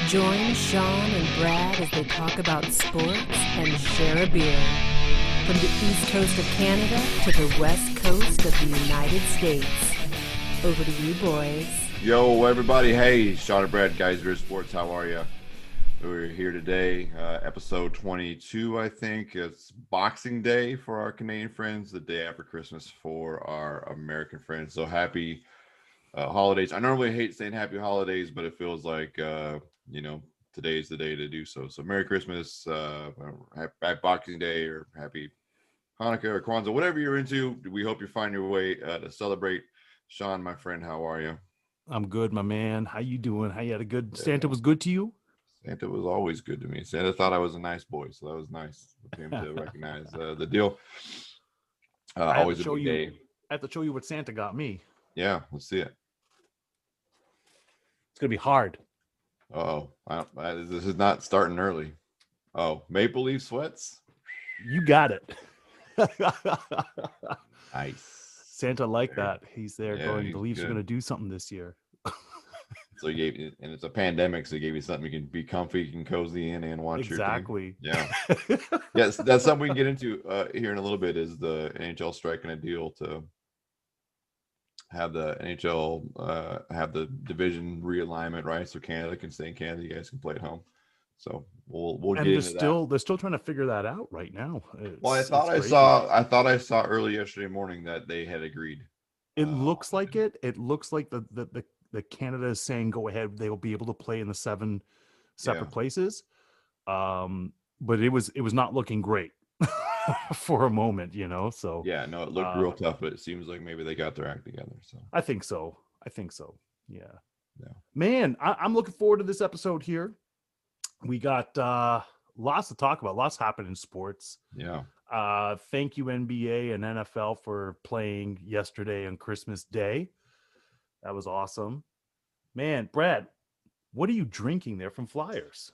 Join Sean and Brad as they talk about sports and share a beer. From the east coast of Canada to the west coast of the United States. Over to you, boys. Yo, everybody. Hey, Sean and Brad, Guys Beer Sports. How are you? We're here today, episode 22, I think. It's Boxing Day for our Canadian friends, the day after Christmas for our American friends. So happy holidays. I normally hate saying happy holidays, but it feels like, today's the day to do so. So Merry Christmas, happy Boxing Day, or happy Hanukkah or Kwanzaa, whatever you're into. We hope you find your way to celebrate. Sean, my friend, how are you? I'm good, my man. How you doing? How you had a good Santa was good to you? Santa was always good to me. Santa thought I was a nice boy, so that was nice of him to recognize the deal. Always a big day. I have to show you what Santa got me. Yeah, let's see it. It's gonna be hard. Oh, this is not starting early. Oh, Maple Leaf sweats. You got it. Nice. Santa like that. He's there going, the Leafs good. are gonna do something this year. So he gave you, and it's a pandemic, so he gave you something you can be comfy, you can cozy in and watch exactly. your team. Yeah. Yes, that's something we can get into here in a little bit, is the NHL striking a deal to have the NHL have the division realignment, right? So Canada can stay in Canada, you guys can play at home. So we'll get into that. They're still trying to figure that out right now. Well, I thought I saw early yesterday morning that they had agreed. It looks like it. It looks like the Canada is saying go ahead. They will be able to play in the 7 separate places. But it was not looking great for a moment, So yeah, no, it looked real tough, but it seems like maybe they got their act together. So I think so. Yeah. Man, I'm looking forward to this episode here. We got lots to talk about. Lots happened in sports. Yeah. Thank you, NBA and NFL, for playing yesterday on Christmas Day. That was awesome. Man, Brad, what are you drinking there from Flyers?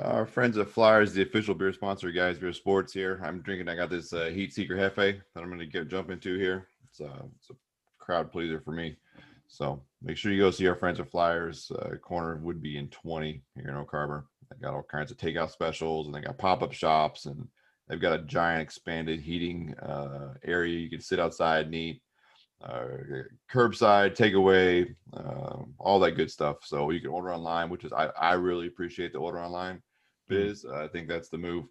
Our friends at Flyers, the official beer sponsor, Guys Beer Sports here. I got this Heat Seeker Hefe that I'm going to jump into here. It's a crowd pleaser for me. So make sure you go see our friends at Flyers, corner of Woodby and 20 here in Oak Harbor. They got all kinds of takeout specials, and they got pop-up shops, and they've got a giant expanded heating area. You can sit outside and eat. Curbside, takeaway, all that good stuff. So you can order online, which is I really appreciate the order online biz. I think that's the move,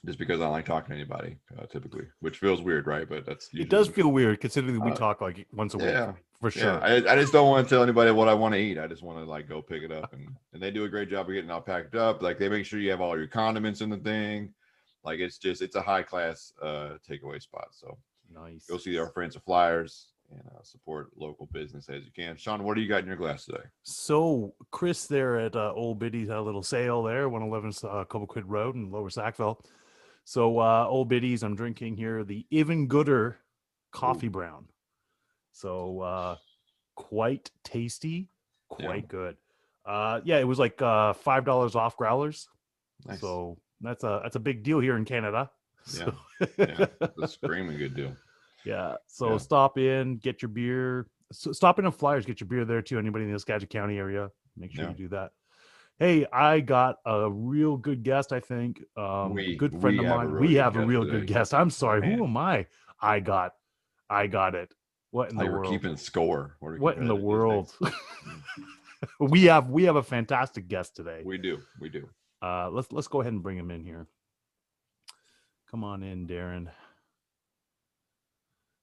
just because I don't like talking to anybody typically, which feels weird, right? But it does feel weird considering we talk like once a week for sure. I just don't want to tell anybody what I want to eat. I just want to go pick it up, and they do a great job of getting it all packed up. Like they make sure you have all your condiments in the thing. Like it's a high class takeaway spot. So nice. Go see our friends at Flyers and support local business as you can. Sean, what do you got in your glass today? So Chris there at Old Biddy's had a little sale there, 111 Couple Quid Road in Lower Sackville. So Old Biddy's, I'm drinking here the Even Gooder Coffee Brown. So quite tasty, quite good. It was like $5 off growlers. Nice. So that's a big deal here in Canada. Yeah, that's a screaming good deal. Yeah. So stop in, get your beer. So stop in at Flyers, get your beer there too. Anybody in the Skagit County area, make sure you do that. Hey, I got a real good guest, I think. A good friend of mine. We have a real good guest. I'm sorry. Who am I? I got it. What in the world? We're keeping score. What in the world? We have a fantastic guest today. We do. Let's go ahead and bring him in here. Come on in, Darren.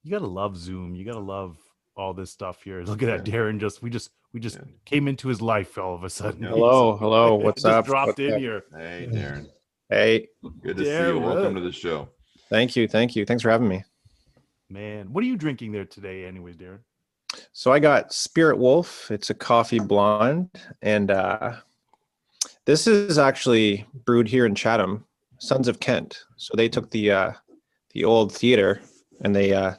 You gotta love Zoom. You gotta love all this stuff here. Look at that, Darren. We just came into his life all of a sudden. Hello. What's up? Dropped in here. Hey, Darren. Hey. Good to see you. Welcome to the show. Thank you. Thanks for having me. Man, what are you drinking there today, anyways, Darren? So I got Spirit Wolf. It's a coffee blonde, and this is actually brewed here in Chatham, Sons of Kent. So they took the old theater and they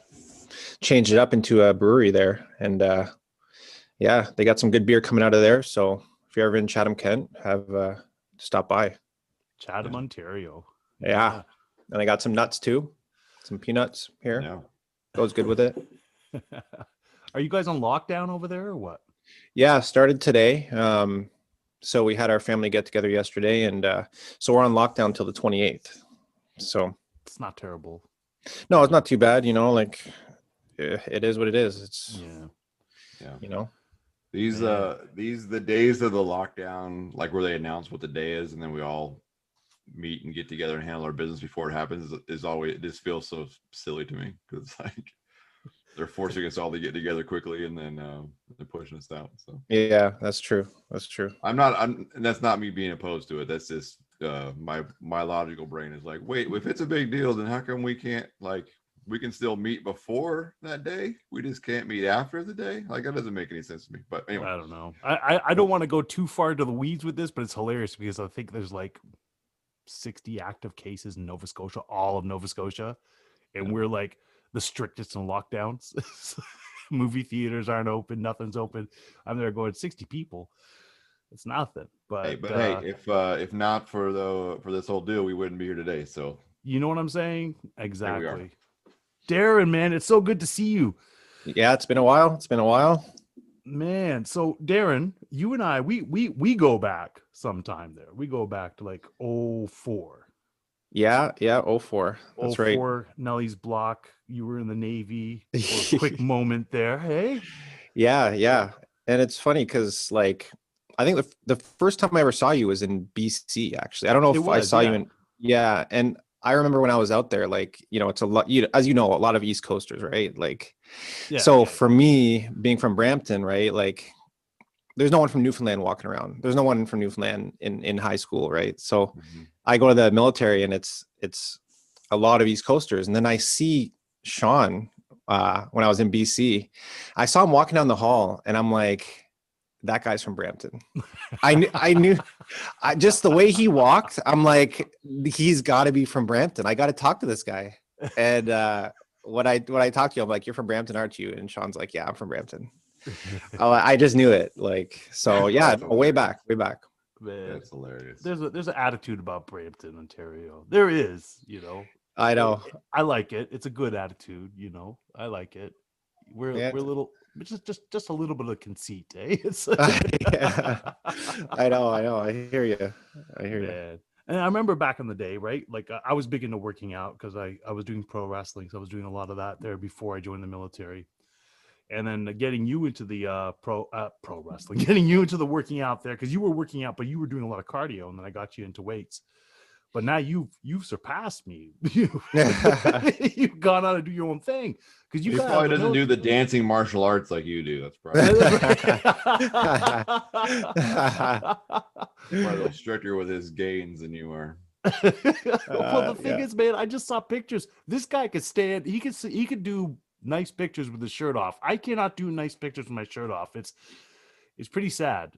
changed it up into a brewery there, and they got some good beer coming out of there. So if you're ever in Chatham, Kent, have stop by. Chatham, Ontario. Yeah. And I got some nuts too, some peanuts here. Yeah. Goes good with it. Are you guys on lockdown over there or what? Yeah, started today. So we had our family get together yesterday, and so we're on lockdown till the 28th. So It's not terrible. no, it's not too bad. Like it is what it is. It's Yeah. These the days of the lockdown, like where they announce what the day is, and then we all meet and get together and handle our business before it happens, is always, it just feels so silly to me, because it's like they're forcing us all to get together quickly, and then they're pushing us out. So yeah, that's true. That's true. and that's not me being opposed to it. That's just my logical brain is like, wait, if it's a big deal, then how come we can't, like, we can still meet before that day, we just can't meet after the day? Like, that doesn't make any sense to me. But anyway, I don't know. I don't want to go too far into the weeds with this, but it's hilarious because I think there's like 60 active cases in Nova Scotia, all of Nova Scotia, and we're like the strictest in lockdowns. Movie theaters aren't open, nothing's open. I'm there going 60 people. It's nothing. But hey, if not for this whole deal, we wouldn't be here today. So you know what I'm saying? Exactly. Darren, man, it's so good to see you. Yeah, it's been a while. Man, so Darren, you and I, we go back sometime there. We go back to like 04. Yeah, 04. That's 04, right. Nelly's block. You were in the Navy for a quick moment there. Hey? Yeah. And it's funny because, like, I think the first time I ever saw you was in BC, actually. I don't know if I saw you in... Yeah, and I remember when I was out there, like, it's a lot, as you know, a lot of East Coasters, right? Like, for me, being from Brampton, right? Like, there's no one from Newfoundland walking around. There's no one from Newfoundland in high school, right? So I go to the military, and it's a lot of East Coasters. And then I see Sean when I was in BC. I saw him walking down the hall, and I'm like, that guy's from Brampton. I knew just the way he walked. I'm like, he's got to be from Brampton. I got to talk to this guy. And when I talked to you, I'm like, you're from Brampton, aren't you? And Sean's like, yeah, I'm from Brampton. I just knew it. Like, so yeah, way back. Man, that's hilarious. There's an attitude about Brampton, Ontario. There is, I know. I like it. It's a good attitude, I like it. We're a little, just a little bit of conceit, eh? I know. I hear you. Man. And I remember back in the day, right? Like, I was big into working out because I was doing pro wrestling. So I was doing a lot of that there before I joined the military. And then getting you into the pro wrestling, getting you into the working out there, because you were working out, but you were doing a lot of cardio, and then I got you into weights. But now you've surpassed me. You've gone on to do your own thing, because he probably doesn't do the dancing martial arts like you do. That's probably a little stricter with his gains than you are. Well, the thing is, man, I just saw pictures. This guy could stand. He could do nice pictures with his shirt off. I cannot do nice pictures with my shirt off. It's pretty sad.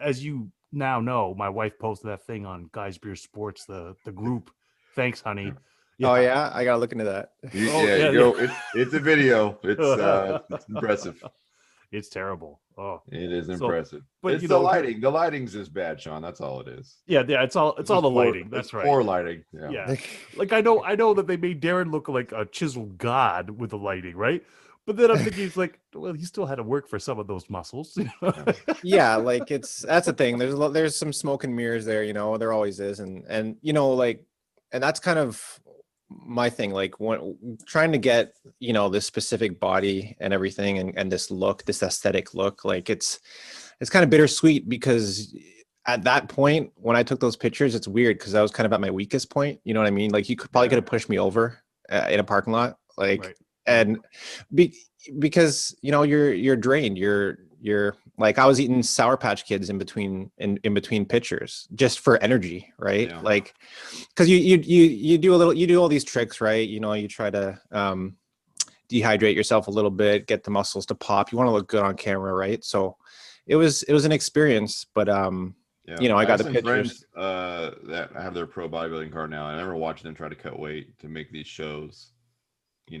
As you now know, my wife posted that thing on Guys Beer Sports, the group. Thanks, honey. Yeah. Oh yeah, I gotta look into that. It's a video. It's impressive. It's terrible. Oh, it is impressive. But it's the lighting. The lighting's just bad, Sean. That's all it is. Yeah. It's all the lighting. That's right. Poor lighting. Yeah. Like I know that they made Darren look like a chiseled god with the lighting, right? But then I'm thinking, it's like, well, he still had to work for some of those muscles. Yeah, like that's the thing. There's some smoke and mirrors there, there always is, and like, and that's kind of my thing. Like, when trying to get this specific body and everything, and this look, this aesthetic look, like it's kind of bittersweet, because at that point when I took those pictures, it's weird because I was kind of at my weakest point. You know what I mean? Like, you could have pushed me over in a parking lot, like. Right. And because you're drained, you're like, I was eating Sour Patch Kids in between pictures just for energy, right? Yeah. Like, because you do all these tricks, right? You try to dehydrate yourself a little bit, get the muscles to pop. You want to look good on camera, right? So it was an experience, but I got the pictures. Friends, that have their pro bodybuilding card now. I remember watching them try to cut weight to make these shows. You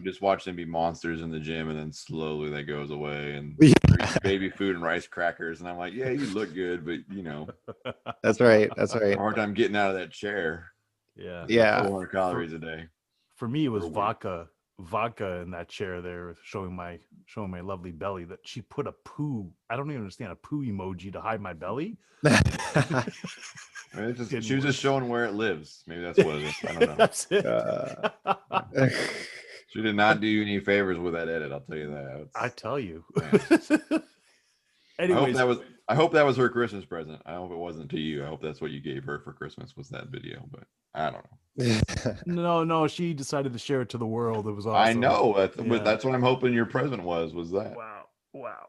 just watch them be monsters in the gym, and then slowly that goes away, and baby food and rice crackers, and I'm like, yeah, you look good, but that's right. Hard time getting out of that chair. Yeah 400 calories a day. For me, it was vodka vodka in that chair there, showing my lovely belly, that she put a poo. I don't even understand, a poo emoji to hide my belly. I mean, Didn't she was work. just showing where it lives. Maybe that's what it is. I don't know. That's it. She did not do you any favors with that edit. I'll tell you that. I tell you. Yeah. Anyways, I hope that was her Christmas present. I hope it wasn't to you. I hope that's what you gave her for Christmas was that video. But I don't know. no, she decided to share it to the world. It was awesome. I know that's Yeah. that's what I'm hoping your present was that. Wow.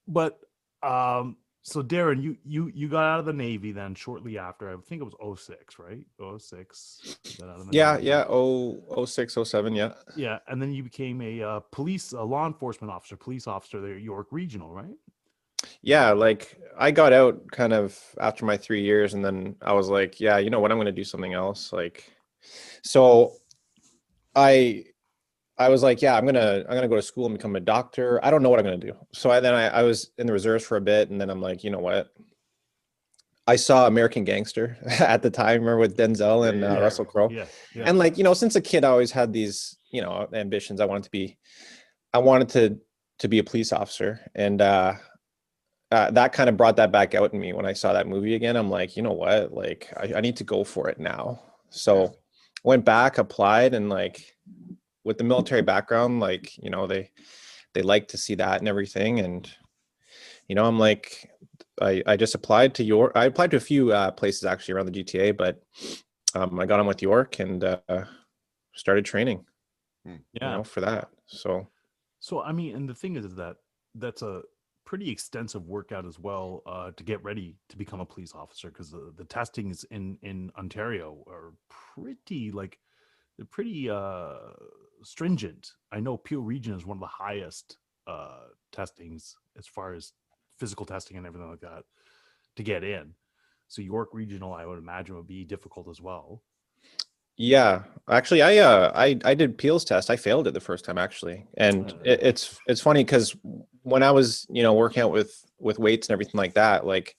But so Darren, you got out of the Navy then shortly after. I think it was 06, right? 06. You got out of the Yeah, Navy. yeah. 06, 07, yeah. Yeah, and then you became a law enforcement officer, police officer there at York Regional, right? Yeah, like I got out kind of after my 3 years, and then I was like, yeah, you know what, I'm gonna do something else. Like, so I was like, yeah, I'm gonna go to school and become a doctor. I don't know what I'm gonna do. So I was in the reserves for a bit, and then I'm like, you know what? I saw American Gangster at the time, remember, with Denzel and Yeah. Russell Crowe. Yeah. And like, you know, since a kid, I always had these, you know, ambitions. I wanted to be a police officer, and that kind of brought that back out in me when I saw that movie again. I'm like, you know what? Like, I need to go for it now. So went back, applied, and like with the military background, like, you know, they like to see that and everything. And, you know, I'm like, I just applied to York. I applied to a few places actually around the GTA, but I got on with York and started training, Yeah. you know, for that. So I mean, and the thing is that that's a pretty extensive workout as well to get ready to become a police officer, because the testings in Ontario are pretty stringent. I know Peel Region is one of the highest testings as far as physical testing and everything like that to get in. So York Regional, I would imagine, would be difficult as well. yeah, actually, I did Peel's test. I failed it the first time actually, and it's funny because when I was, you know, working out with weights and everything like that, like,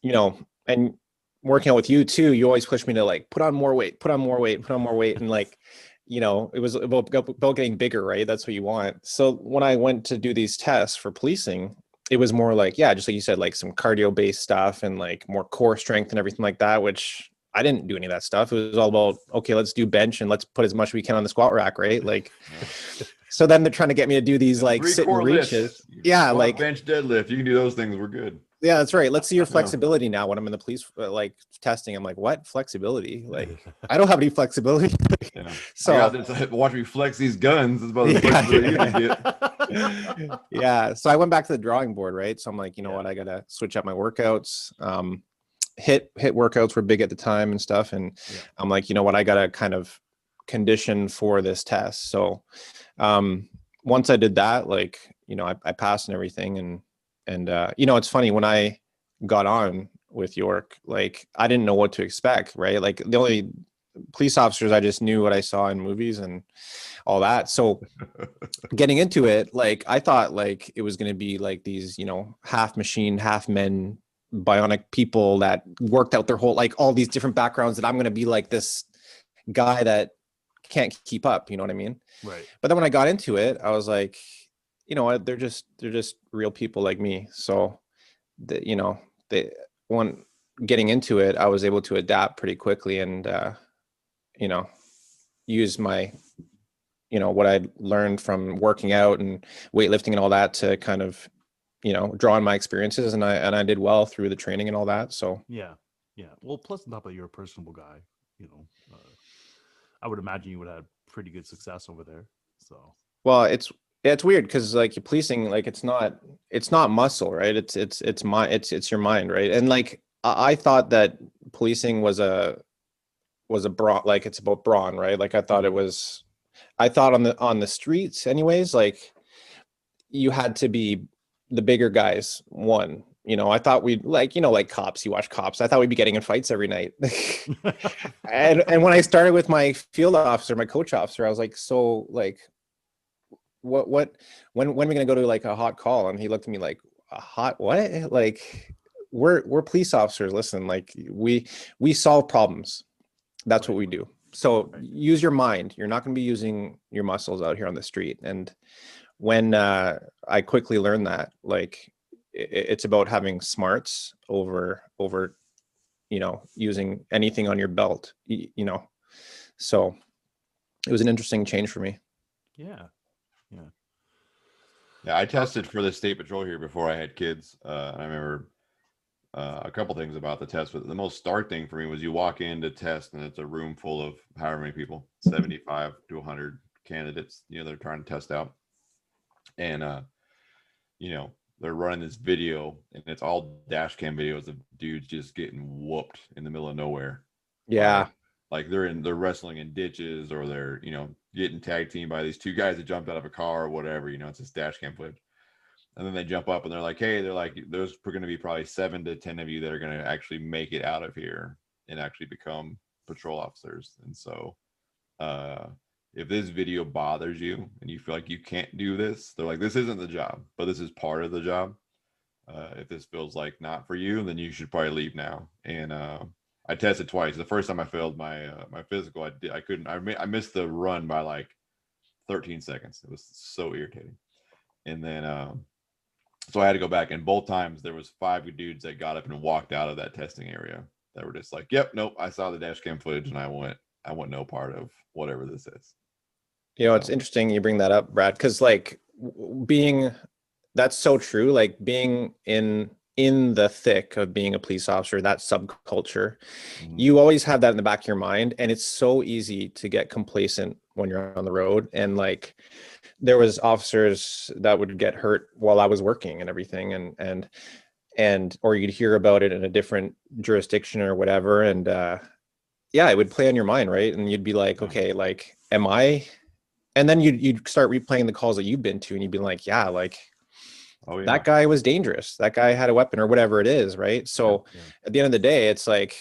you know, and working out with you too, you always push me to like put on more weight, and like, you know, it was about getting bigger, right? That's what you want. So when I went to do these tests for policing, it was more like, yeah, just like you said, like some cardio based stuff and like more core strength and everything like that, which I didn't do any of that stuff. It was all about, okay, let's do bench and let's put as much as we can on the squat rack, right? Like, so then they're trying to get me to do these like sit and reaches. Yeah, like bench, deadlift. You can do those things. We're good. Yeah, that's right. Let's see your flexibility now when I'm in the police like testing. I'm like, what flexibility? Like, I don't have any flexibility. Yeah. So watch me flex these guns. It's about the flexibility you can get. yeah. So I went back to the drawing board, right? So I'm like, you know what? I gotta switch up my workouts. Hit workouts were big at the time and stuff. And I'm like, you know what? I gotta kind of condition for this test. So once I did that, like, you know, I passed and everything. And you know, it's funny, when I got on with York, like, I didn't know what to expect, right? Like, the only police officers, I just knew what I saw in movies and all that. So getting into it, like, I thought like it was going to be like these, you know, half machine, half men, bionic people that worked out their whole, like, all these different backgrounds, that I'm going to be like this guy that can't keep up, you know what I mean? Right. But then when I got into it, I was like, you know what, they're just real people like me. So you know, when getting into it, I was able to adapt pretty quickly and you know, use my, you know, what I learned from working out and weightlifting and all that to kind of, you know, draw on my experiences, and I did well through the training and all that. So yeah. Well, plus on top of that, you're a personable guy, you know. I would imagine you would have pretty good success over there. So well, it's weird because like policing, like, it's not muscle, right? It's your mind, right? And like I thought that policing was a brawn, like it's about brawn, right? Like I thought on the streets anyways, like you had to be the bigger guys. One, you know, I thought we'd, like, you know, like Cops, you watch Cops, I thought we'd be getting in fights every night. and when I started with my field officer, my coach officer, I was like, so like, when are we gonna go to like a hot call? And he looked at me like, a hot what? Like, we're police officers. Listen, like, we solve problems. That's what we do. So use your mind. You're not going to be using your muscles out here on the street. And when I quickly learned that, like, it's about having smarts over using anything on your belt, so it was an interesting change for me. Yeah. Yeah, I tested for the state patrol here before I had kids. And I remember a couple things about the test, but the most stark thing for me was you walk in to test and it's a room full of however many people, 75 to 100 candidates, they're trying to test out. And, they're running this video and it's all dash cam videos of dudes just getting whooped in the middle of nowhere. Yeah. Like they're wrestling in ditches, or they're, getting tag teamed by these two guys that jumped out of a car or whatever, it's this dash cam footage. And then they jump up and they're like, hey, there's going to be probably 7 to 10 of you that are going to actually make it out of here and actually become patrol officers. And so if this video bothers you and you feel like you can't do this, they're like, this isn't the job, but this is part of the job. If this feels like not for you, then you should probably leave now. And I tested twice. The first time I failed my physical, I missed the run by like 13 seconds. It was so irritating. And then so I had to go back, and both times there was 5 dudes that got up and walked out of that testing area that were just like, yep, nope, I saw the dash cam footage and I want no part of whatever this is. It's interesting you bring that up, Brad, because like that's so true. Like being in the thick of being a police officer, that subculture, you always have that in the back of your mind, and it's so easy to get complacent when you're on the road. And like there was officers that would get hurt while I was working and everything, and or you'd hear about it in a different jurisdiction or whatever, and it would play on your mind, right? And you'd be like, okay, like am I? And then you'd start replaying the calls that you've been to, and you'd be like, yeah, like, oh, yeah, that guy was dangerous. That guy had a weapon or whatever it is, right? So at the end of the day, it's like,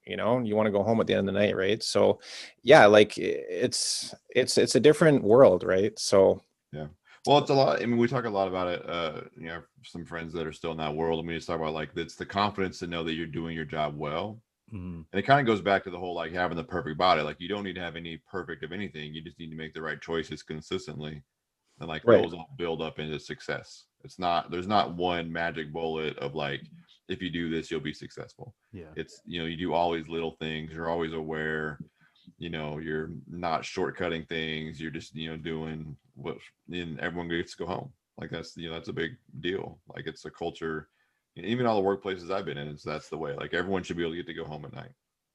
you want to go home at the end of the night, right? So yeah, like it's a different world, right? So yeah. Well, it's a lot. I mean, we talk a lot about it. Some friends that are still in that world, and we just talk about like it's the confidence to know that you're doing your job well. And it kind of goes back to the whole like having the perfect body. Like you don't need to have any perfect of anything. You just need to make the right choices consistently, and like those all build up into success. There's not one magic bullet of like, if you do this, you'll be successful. Yeah. It's, you do all these little things. You're always aware, you're not shortcutting things. You're just, doing what, and everyone gets to go home. Like that's, that's a big deal. Like it's a culture, even all the workplaces I've been in, that's the way. Like everyone should be able to get to go home at night.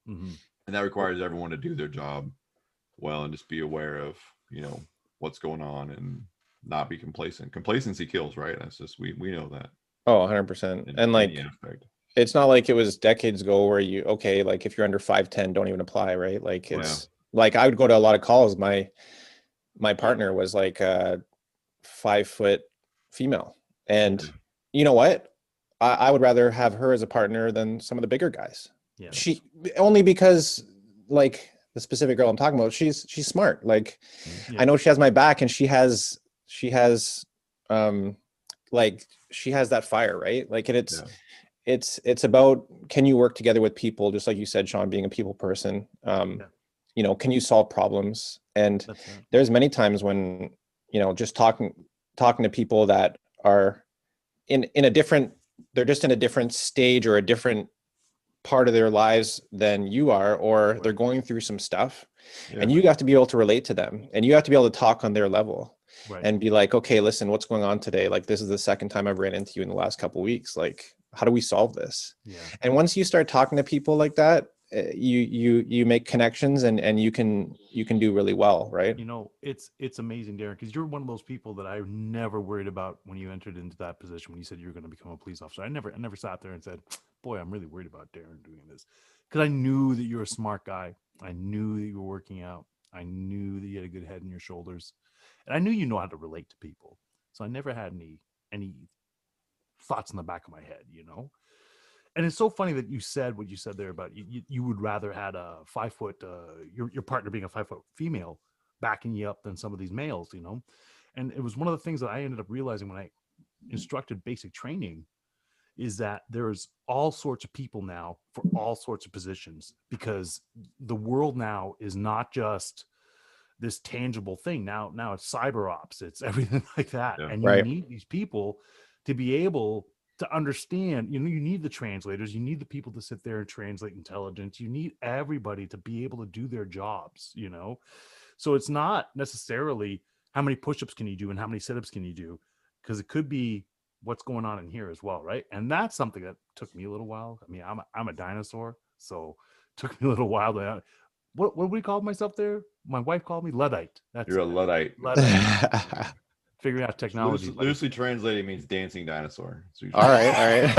And that requires everyone to do their job well and just be aware of, what's going on and not be complacent. Complacency kills, right? That's just, we know that. Oh, 100%. And like, it's not like it was decades ago where like if you're under 5'10", don't even apply, right? Like it's like, I would go to a lot of calls. My partner was like a 5 foot female. And you know what? I would rather have her as a partner than some of the bigger guys. Yeah. She only because like the specific girl I'm talking about, she's smart. Like I know she has my back, and she has like she has that fire, right? Like, and it's about, can you work together with people, just like you said, Sean, being a people person. Can you solve problems? And there's many times when, just talking to people that are in a different, they're just in a different stage or a different part of their lives than you are, or they're going through some stuff, and you have to be able to relate to them, and you have to be able to talk on their level. Right. And be like, okay, listen, what's going on today? Like, this is the second time I've ran into you in the last couple of weeks. Like, how do we solve this? Yeah. And once you start talking to people like that, you make connections, and you can do really well, right? It's amazing, Darren, because you're one of those people that I never worried about when you entered into that position, when you said you were going to become a police officer. I never sat there and said, boy, I'm really worried about Darren doing this, because I knew that you're a smart guy. I knew that you were working out. I knew that you had a good head on your shoulders. And I knew you know how to relate to people. So I never had any thoughts in the back of my head, And it's so funny that you said what you said there about you would rather had a 5 foot, your partner being a 5 foot female backing you up than some of these males, And it was one of the things that I ended up realizing when I instructed basic training, is that there's all sorts of people now for all sorts of positions, because the world now is not just this tangible thing. Now it's cyber ops, it's everything like that. Yeah. And you Right. need these people to be able to understand, you need the translators, you need the people to sit there and translate intelligence, you need everybody to be able to do their jobs. So it's not necessarily how many push-ups can you do and how many sit-ups can you do, because it could be what's going on in here as well, right? And that's something that took me a little while. I mean, I'm a dinosaur, so it took me a little while to what do we call myself there? My wife called me Luddite. That's You're a it. Luddite. Luddite. Figuring out technology. Loosely translated means dancing dinosaur. So All right.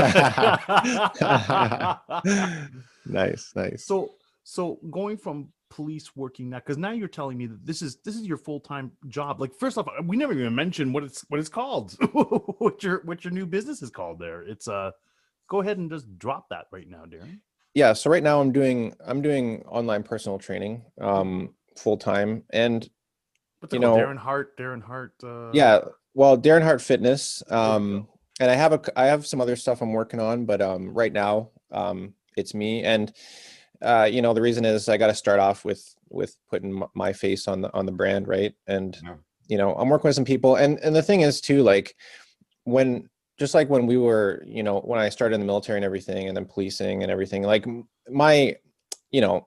Nice. So going from police working now, because now you're telling me that this is your full-time job. Like, first off, we never even mentioned what it's called. what your new business is called there. It's go ahead and just drop that right now, Darren. Yeah. So right now I'm doing online personal training full time, and What's it called? Darren Hart. Yeah, well, Darren Hart Fitness. There you go. And I have some other stuff I'm working on, but right now it's me. And the reason is I got to start off with putting my face on the brand, right? And Yeah. I'm working with some people, and the thing is too, like when we were, when I started in the military and everything, and then policing and everything, like my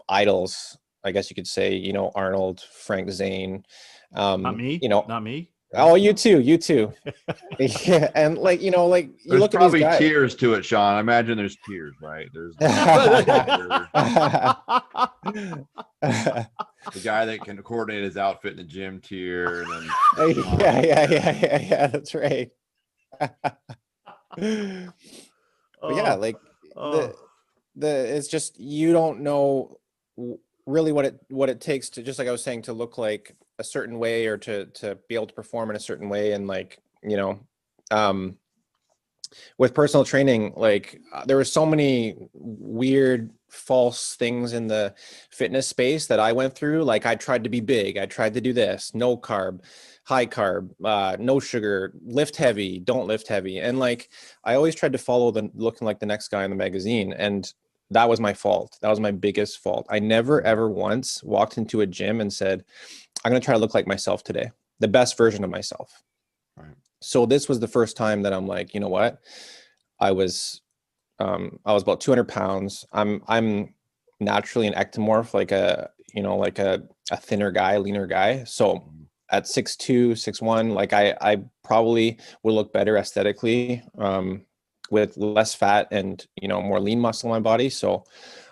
idols, I guess you could say, Arnold, Frank Zane. Not me. Not me. Oh, you too. Yeah, and like you There's look at probably these guys. tears to it, Sean. I imagine there's tears, right? There's the guy that can coordinate his outfit in the gym tier, and then Yeah. That's right. But yeah, like it's just, you don't know really what it takes to, just like I was saying, to look like a certain way, or to be able to perform in a certain way. And like, with personal training, like there were so many weird false things in the fitness space that I went through. Like I tried to be big, I tried to do this, no carb, high carb, no sugar, lift heavy, don't lift heavy. And like, I always tried to follow looking like the next guy in the magazine. And that was my fault. That was my biggest fault. I never, ever once walked into a gym and said, I'm going to try to look like myself today, the best version of myself. Right. So this was the first time that I'm like, you know what? I was about 200 pounds. I'm naturally an ectomorph, like a thinner guy, leaner guy. So at 6'2", 6'1", like I probably would look better aesthetically, with less fat and, more lean muscle in my body. So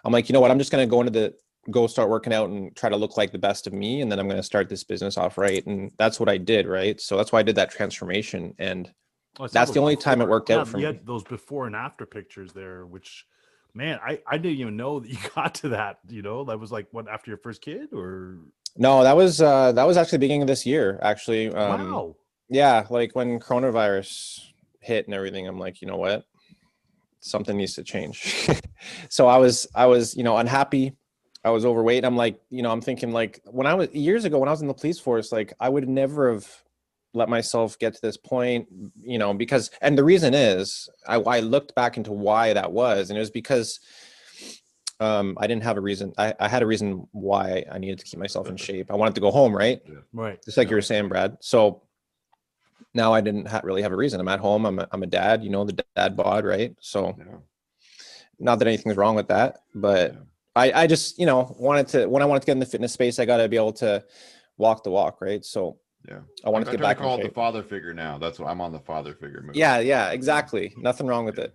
I'm like, you know what, I'm just going to go start working out and try to look like the best of me. And then I'm going to start this business off right. And that's what I did. Right. So that's why I did that transformation. And that's the only time it worked out for me. You had those before and after pictures there, which, man, I didn't even know that you got to that, that was like, what, after your first kid, or? No, that was actually the beginning of this year, actually. Wow. Yeah. Like when coronavirus hit and everything, I'm like, you know what, something needs to change. So I was, unhappy. I was overweight. I'm like, I'm thinking like years ago when I was in the police force, like I would never have let myself get to this point, because, and the reason is I looked back into why that was. And it was because I didn't have a reason. I had a reason why I needed to keep myself in shape. I wanted to go home. Right. Right. Just like you were saying, Brad. So now I didn't really have a reason. I'm at home. I'm a dad, the dad bod. Right. So not that anything's wrong with that, but I just, when I wanted to get in the fitness space, I got to be able to walk the walk. Right. So I wanted to get back. I call it the father figure now. That's what I'm on, the father figure move. Yeah, exactly. Nothing wrong with it.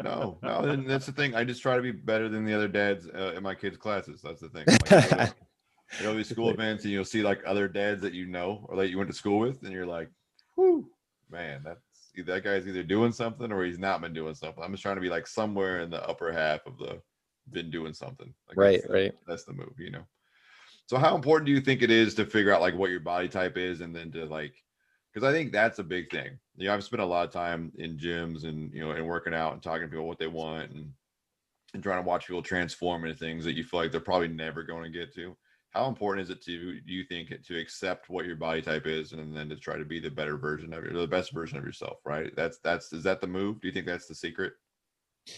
No, and that's the thing. I just try to be better than the other dads in my kids' classes. That's the thing. Like, I go to these school events, and you'll see like other dads that or that you went to school with, and you're like, whoo, man, that guy's either doing something or he's not been doing something. I'm just trying to be like somewhere in the upper half of the been doing something. Like right. That's the move, So how important do you think it is to figure out like what your body type is, and then to like, because I think that's a big thing. I've spent a lot of time in gyms and, and working out and talking to people what they want and trying to watch people transform into things that you feel like they're probably never going to get to. How important is it do you think, to accept what your body type is and then to try to be the better version of the best version of yourself, right? Is that the move? Do you think that's the secret?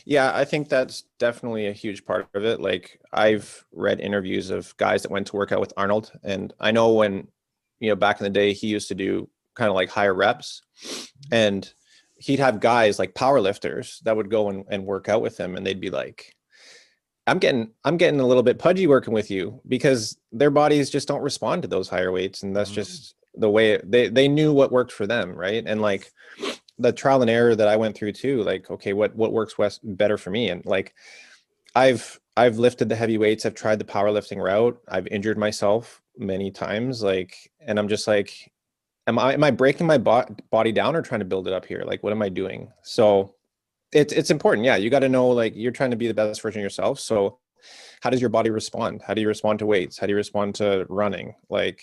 Yeah, I think that's definitely a huge part of it. Like I've read interviews of guys that went to work out with Arnold, and I know when, back in the day, he used to do kind of like higher reps, and he'd have guys like power lifters that would go and work out with him, and they'd be like, I'm getting a little bit pudgy working with you, because their bodies just don't respond to those higher weights, and that's just the way they knew what worked for them, right? And like the trial and error that I went through too, like, okay, what works better for me? And like I've lifted the heavy weights, I've tried the powerlifting route, I've injured myself many times, like, and I'm just like, am I breaking my body down or trying to build it up here? Like, what am I doing? So it's important. Yeah, you got to know, like, you're trying to be the best version of yourself. So how does your body respond? How do you respond to weights? How do you respond to running? Like,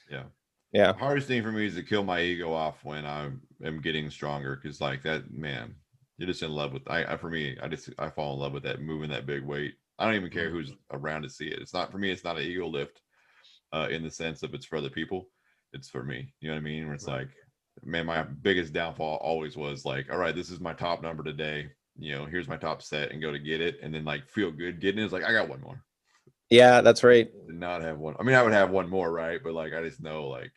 Yeah. yeah. The hardest thing for me is to kill my ego off when I am getting stronger. Cause like that, man, you're just in love with, for me, I fall in love with that, moving that big weight. I don't even care who's around to see it. It's not, for me, it's not an ego lift in the sense of it's for other people. It's for me. You know what I mean? Where it's like, man, my biggest downfall always was like, all right, this is my top number today. Here's my top set, and go to get it. And then like feel good getting it. It's like, I got one more. Yeah, that's right. Did not have one. I mean, I would have one more, right? But like, I just know like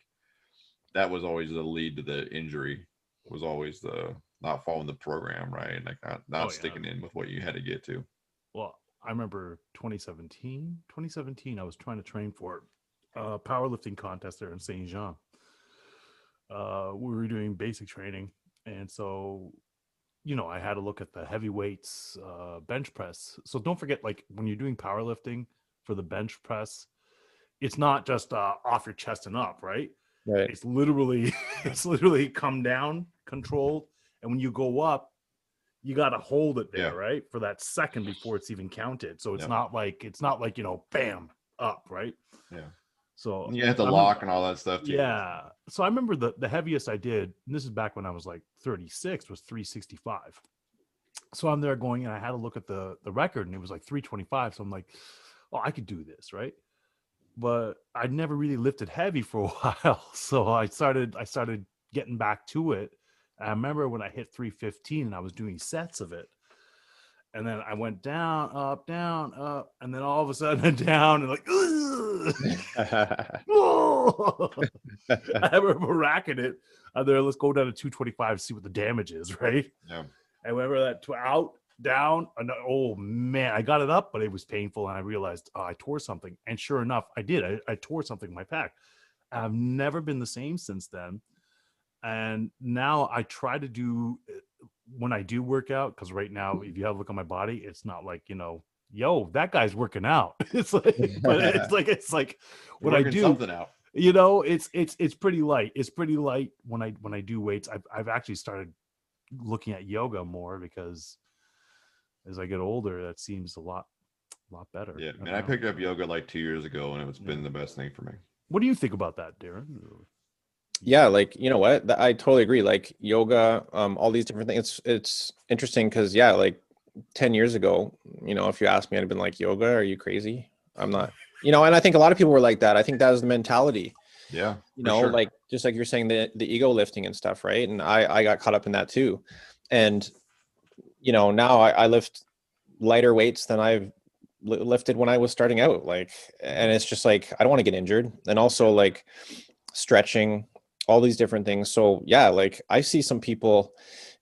that was always the lead to the injury, was always the not following the program, right? Like not sticking in with what you had to get to. Well, I remember 2017, I was trying to train for a powerlifting contest there in Saint Jean. We were doing basic training, and so I had to look at the heavyweights, bench press. So don't forget, like, when you're doing powerlifting for the bench press, it's not just off your chest and up, right? Right. It's literally come down, controlled, and when you go up, you got to hold it there, right, for that second before it's even counted. So it's not like bam, up, right? Yeah. So you have to lock and all that stuff too. Yeah. So I remember the heaviest I did, and this is back when I was like 36, was 365. So I'm there going, and I had to look at the record, and it was like 325. So I'm like, oh, I could do this, right? But I'd never really lifted heavy for a while. So I started getting back to it. And I remember when I hit 315 and I was doing sets of it. And then I went down, up, and then all of a sudden down, and like, I remember racking it. There, let's go down to 225, see what the damage is, right? Yeah. And whenever that out, down, and oh man, I got it up, but it was painful, and I realized I tore something. And sure enough, I did. I tore something in my pec. I've never been the same since then. And now I try to do, when I do work out, because right now, if you have a look at my body, it's not like, yo, that guy's working out. It's like, but it's like when I do something out. It's pretty light. It's pretty light when I do weights. I've actually started looking at yoga more, because as I get older, that seems a lot better. Yeah, man, I picked up yoga like 2 years ago, and it's been the best thing for me. What do you think about that, Darren? Yeah, like, you know what? I totally agree. Like yoga, all these different things. It's interesting because, yeah, like 10 years ago, if you asked me, I'd have been like, yoga, are you crazy? I'm not, and I think a lot of people were like that. I think that was the mentality. Yeah. Sure. Like, just like you're saying, the ego lifting and stuff, right? And I got caught up in that too. And, now I lift lighter weights than I've lifted when I was starting out. Like, and it's just like, I don't want to get injured. And also like stretching, all these different things. So yeah, like I see some people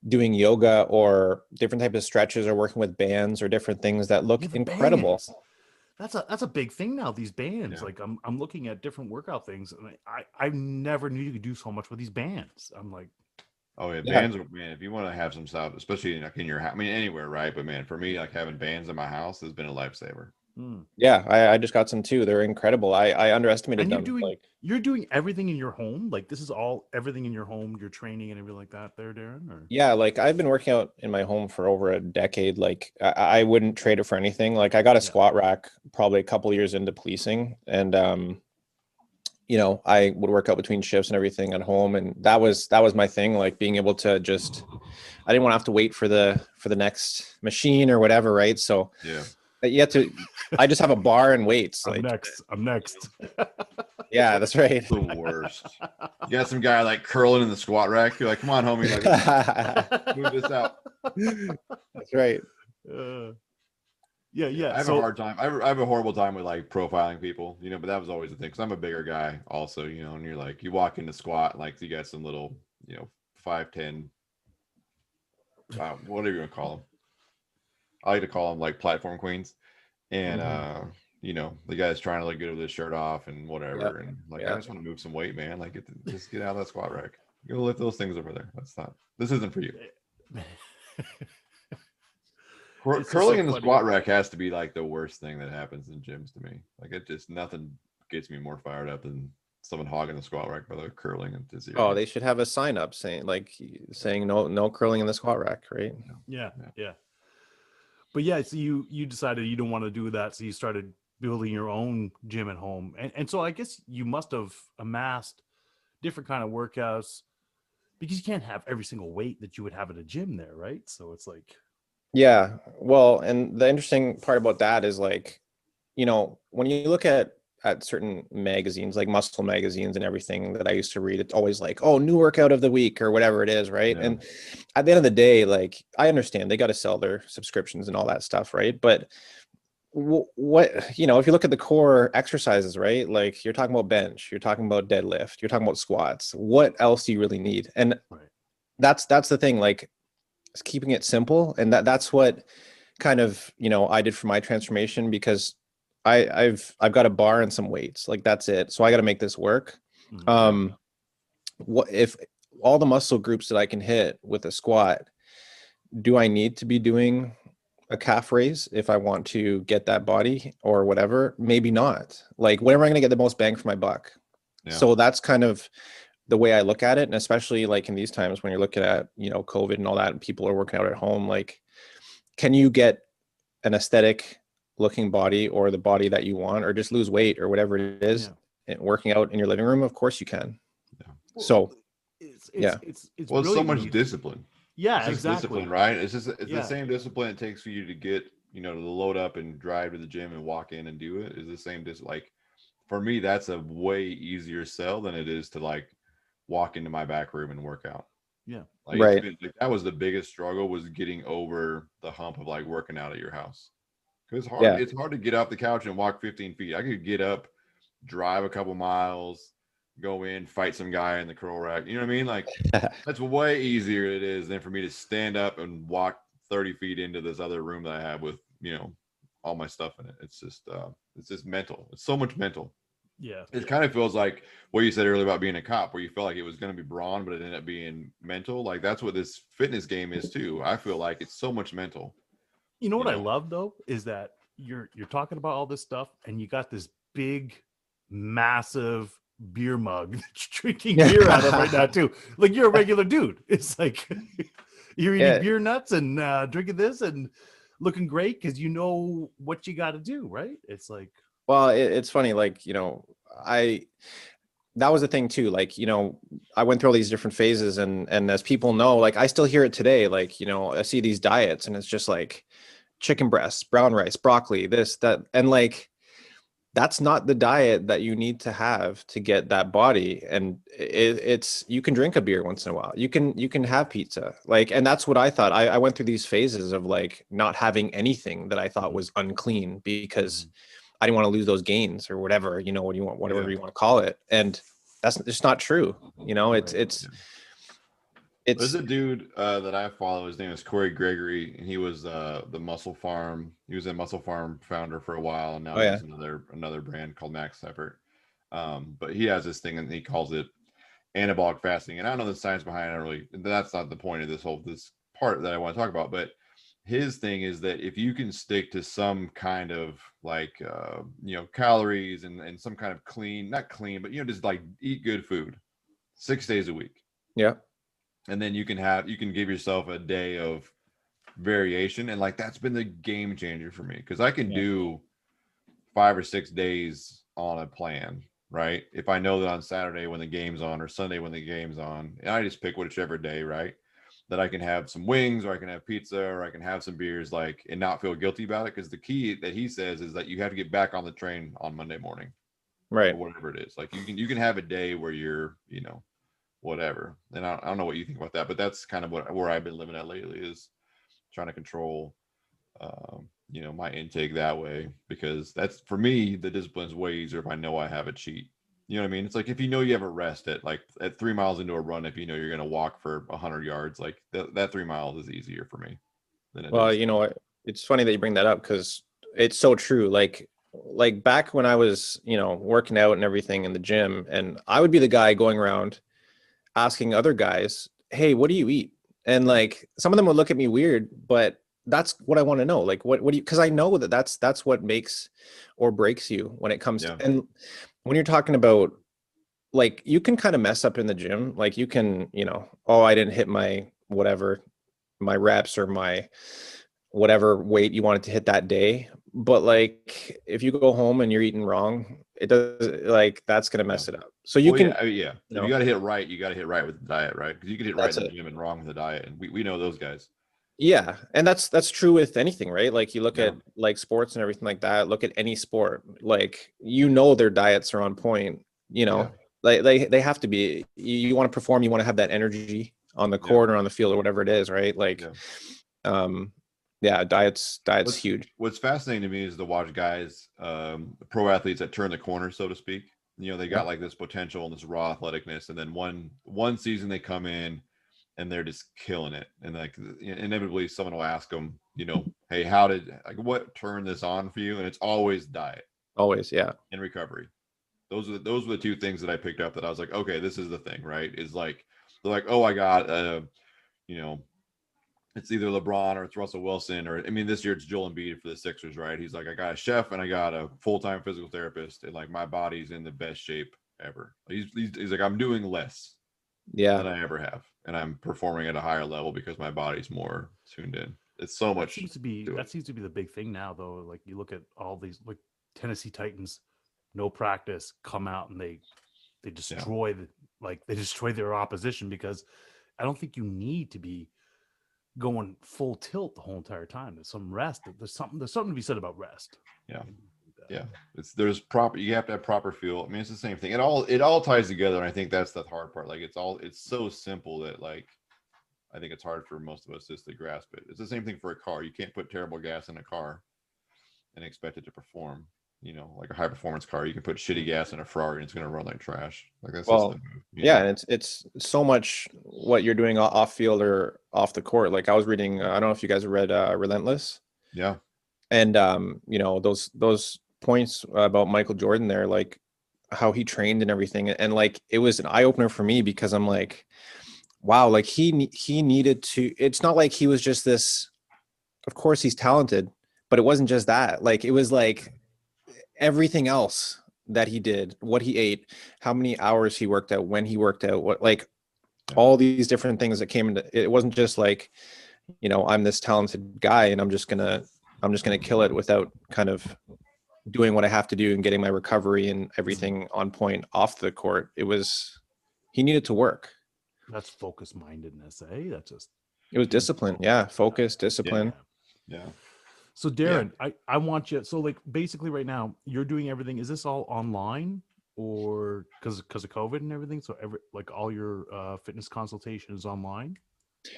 doing yoga or different types of stretches or working with bands or different things that look incredible. Bands. That's a big thing now, these bands. Yeah. Like I'm looking at different workout things, and I never knew you could do so much with these bands. I'm like, oh yeah, bands are, man, if you want to have some stuff, especially like in your house, I mean anywhere, right? But man, for me, like having bands in my house has been a lifesaver. Yeah, I just got some too. They're incredible. I underestimated them. You're doing everything in your home? Like this is everything in your home, your training and everything like that there, Darren? Or? Yeah, like I've been working out in my home for over a decade. Like I wouldn't trade it for anything. Like I got a squat rack probably a couple years into policing, and I would work out between shifts and everything at home, and that was my thing. Like being able to just, I didn't want to have to wait for the next machine or whatever, right? So yeah. You have to, I just have a bar and weights. I'm next. Yeah, that's right. The worst. You got some guy like curling in the squat rack. You're like, come on, homie. Like, move this out. That's right. Yeah, Yeah, yeah. I have a So hard time. I have a horrible time with like profiling people, but that was always the thing. Cause I'm a bigger guy also, and you're like, you walk into squat, and, like you got some little, 5'10", whatever you want to call them. I like to call them like platform queens. And, the guy's trying to look good with his shirt off and Yeah. whatever. And like, I Yeah. just want to move some weight, man. Like, just get out of that squat rack. Go lift those things over there. This isn't for you. it's just Curling so in the funny. squat rack has to be like the worst thing that happens in gyms to me. Like nothing gets me more fired up than someone hogging the squat rack by the curling into zero. Oh, they should have a sign up saying no curling in the squat rack, right? Yeah. But yeah, so you decided you don't want to do that, so you started building your own gym at home, and so I guess you must have amassed different kind of workouts because you can't have every single weight that you would have at a gym there, right? So it's like, Yeah. Well, and the interesting part about that is like, when you look at certain magazines, like muscle magazines and everything that I used to read, it's always like, oh, new workout of the week or whatever it is, right? Yeah. And at the end of the day, like, I understand they got to sell their subscriptions and all that stuff, right? But what, if you look at the core exercises, right? Like, you're talking about bench, you're talking about deadlift, you're talking about squats. What else do you really need? And right. that's the thing, like, it's keeping it simple. And that's what kind of, I did for my transformation, because I've got a bar and some weights, like that's it. So I got to make this work. Mhm. What if all the muscle groups that I can hit with a squat, do I need to be doing a calf raise if I want to get that body or whatever? Maybe not. Like, where am I going to get the most bang for my buck? Yeah. So that's kind of the way I look at it. And especially like in these times when you're looking at, COVID and all that, and people are working out at home, like, can you get an aesthetic looking body or the body that you want, or just lose weight or whatever it is, and working out in your living room? Of course you can. Yeah. So it's yeah. it's Well, it's so brilliant when much you- discipline. Yeah, It's just exactly. discipline, right? It's the Yeah. same discipline it takes for you to get, to load up and drive to the gym and walk in and do it. Is the same like, for me, that's a way easier sell than it is to like walk into my back room and work out. Yeah. Like, Right. that was the biggest struggle, was getting over the hump of like working out at your house. Because Yeah. it's hard to get off the couch and walk 15 feet. I could get up, drive a couple miles, go in, fight some guy in the curl rack. You know what I mean? Like, that's way easier it is than for me to stand up and walk 30 feet into this other room that I have with, all my stuff in it. It's just mental. It's so much mental. Yeah. It kind of feels like what you said earlier about being a cop, where you felt like it was going to be brawn, but it ended up being mental. Like, that's what this fitness game is too. I feel like it's so much mental. You know what I know? love though is that you're talking about all this stuff and you got this big, massive beer mug that you're drinking beer out of right now too. Like, you're a regular dude. It's like you're eating beer nuts and drinking this and looking great because you know what you got to do, right? It's like, Well, it's funny, like, that was the thing too. Like, I went through all these different phases, and as people know, like, I still hear it today. Like, I see these diets and it's just like chicken breasts, brown rice, broccoli, this, that. And like, that's not the diet that you need to have to get that body. And it's, you can drink a beer once in a while. You can have pizza. Like, and that's what I thought. I went through these phases of like not having anything that I thought was unclean because I didn't want to lose those gains or whatever, what you want, whatever you want to call it. And that's just not true. There's a dude that I follow. His name is Corey Gregory, and he was the Muscle Farm. He was a Muscle Farm founder for a while, and now he has another brand called Max Effort. But he has this thing, and he calls it anabolic fasting. And I don't know the science behind it. Really, that's not the point of this part that I want to talk about. But his thing is that if you can stick to some kind of like calories and some kind of not clean, but just like eat good food 6 days a week. Yeah. And then you can give yourself a day of variation. And like, that's been the game changer for me, because I can do 5 or 6 days on a plan, right? If I know that on Saturday when the game's on or Sunday when the game's on, and I just pick whichever day, right, that I can have some wings or I can have pizza or I can have some beers, like, and not feel guilty about it. Because the key that he says is that you have to get back on the train on Monday morning, right? Or whatever it is. Like, you can have a day where you're, whatever. And I don't know what you think about that, but that's kind of where I've been living at lately, is trying to control my intake that way, because that's, for me, the discipline's way easier if I know I have a cheat. You know what I mean? It's like if you know you have a rest at 3 miles into a run, if you know you're going to walk for 100 yards, like that 3 miles is easier for me than it Well, is. it's funny that you bring that up because it's so true. Like back when I was, working out and everything in the gym, and I would be the guy going around asking other guys, "Hey, what do you eat?" And like some of them would look at me weird, but that's what I want to know. Like, what do you? Because I know that that's what makes or breaks you when it comes Yeah. to. And when you're talking about, like, you can kind of mess up in the gym. Like you can, oh, I didn't hit my whatever, my reps or my whatever weight you wanted to hit that day. But like if you go home and you're eating wrong, it does, like, that's gonna mess it up. So you Well, can, yeah, yeah. If you got to hit right, you got to hit right with the diet, right? Because you can hit right that's in the it. gym and wrong with the diet, and we know those guys. Yeah, and that's true with anything, right? Like you look Yeah. at like sports and everything like that. Look at any sport, like their diets are on point. Yeah. Like they have to be. You want to perform, you want to have that energy on the Yeah. court or on the field or whatever it is, right? Like, Yeah. yeah, diet's What's huge. What's fascinating to me is to watch guys, pro athletes that turn the corner, so to speak. They got like this potential and this raw athleticness, and then one season they come in and they're just killing it, and like inevitably someone will ask them, hey, what turned this on for you? And it's always diet Always, yeah. and recovery. Those were the two things that I picked up that I was like, okay, this is the thing, right? Is like they're like, oh, I got you know it's either LeBron or it's Russell Wilson, or I mean, this year it's Joel Embiid for the Sixers, right? He's like, I got a chef and I got a full-time physical therapist, and like my body's in the best shape ever. He's like, I'm doing less than Yeah. I ever have, and I'm performing at a higher level because my body's more tuned in. It's so That much. seems to be to it. that seems to be the big thing now, though. Like you look at all these, like Tennessee Titans, no practice, come out and they destroy they destroy their opposition, because I don't think you need to be going full tilt the whole entire time. There's some rest. There's something to be said about rest. Yeah. Yeah, you have to have proper fuel. I mean, it's the same thing. It all ties together, and I think that's the hard part. Like it's so simple that, like, I think it's hard for most of us just to grasp it. It's the same thing for a car. You can't put terrible gas in a car and expect it to perform. Like a high performance car, you can put shitty gas in a Ferrari and it's going to run like trash. Like that's just Well, the move. yeah, and it's so much what you're doing off field or off the court. Like I was reading, I don't know if you guys read Relentless. Yeah. And those points about Michael Jordan there, like how he trained and everything, and like it was an eye opener for me, because I'm like, wow, like he needed to. It's not like he was just this. Of course, he's talented, but it wasn't just that. Like it was like everything else that he did, what he ate, how many hours he worked out, when he worked out, what, like all these different things that came into it. Wasn't just like, I'm this talented guy and I'm just gonna kill it without kind of doing what I have to do and getting my recovery and everything on point off the court. He needed to work. That's focus mindedness, eh? It was discipline. Yeah. Focus, discipline. Yeah. So Darren, I want you. So like basically right now you're doing everything. Is this all online, or because of COVID and everything? So all your fitness consultation is online.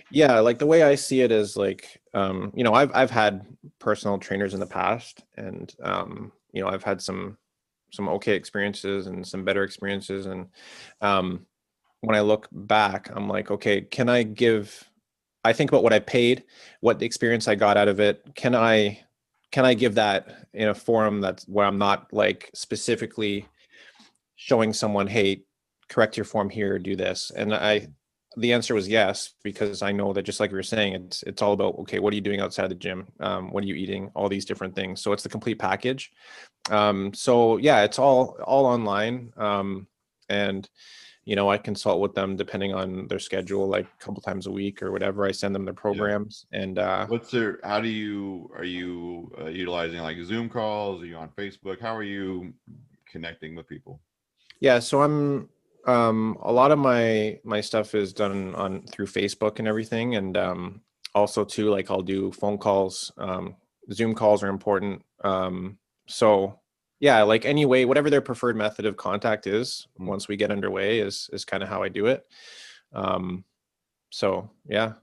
Yeah, like the way I see it is like, I've had personal trainers in the past, and I've had some okay experiences and some better experiences, and when I look back, I'm like, okay, I think about what I paid, what the experience I got out of it. Can I give that in a forum that's where I'm not like specifically showing someone, hey, correct your form here, do this, and the answer was yes, because I know that, just like we were saying, it's all about, okay, what are you doing outside of the gym? What are you eating? All these different things. So it's the complete package. So yeah, it's all online. And, I consult with them depending on their schedule, like a couple times a week or whatever. I send them their programs. And are you utilizing like Zoom calls? Are you on Facebook? How are you connecting with people? Yeah, so I'm a lot of my stuff is done through Facebook and everything, and also too, like I'll do phone calls. Zoom calls are important. So yeah, like anyway, whatever their preferred method of contact is, once we get underway, is kind of how I do it. So yeah.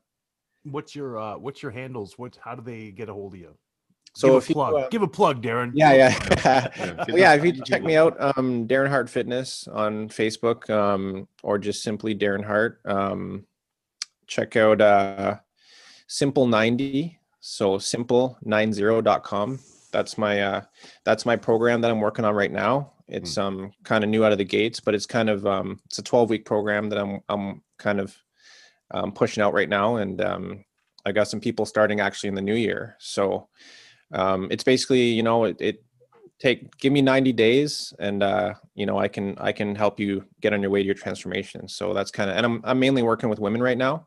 what's your handles? How do they get a hold of you? So Give if a you, plug. Give a plug, Darren. yeah, yeah, Yeah, Well, yeah. If you get check people- me out, Darren Hart Fitness on Facebook, or just simply Darren Hart. Check out Simple 90. So simple90.com. That's my program that I'm working on right now. It's kind of new out of the gates, but it's kind of it's a 12-week program that I'm kind of pushing out right now, and I got some people starting actually in the new year. So it's basically, give me 90 days, and I can help you get on your way to your transformation. So that's kind of, and I'm mainly working with women right now.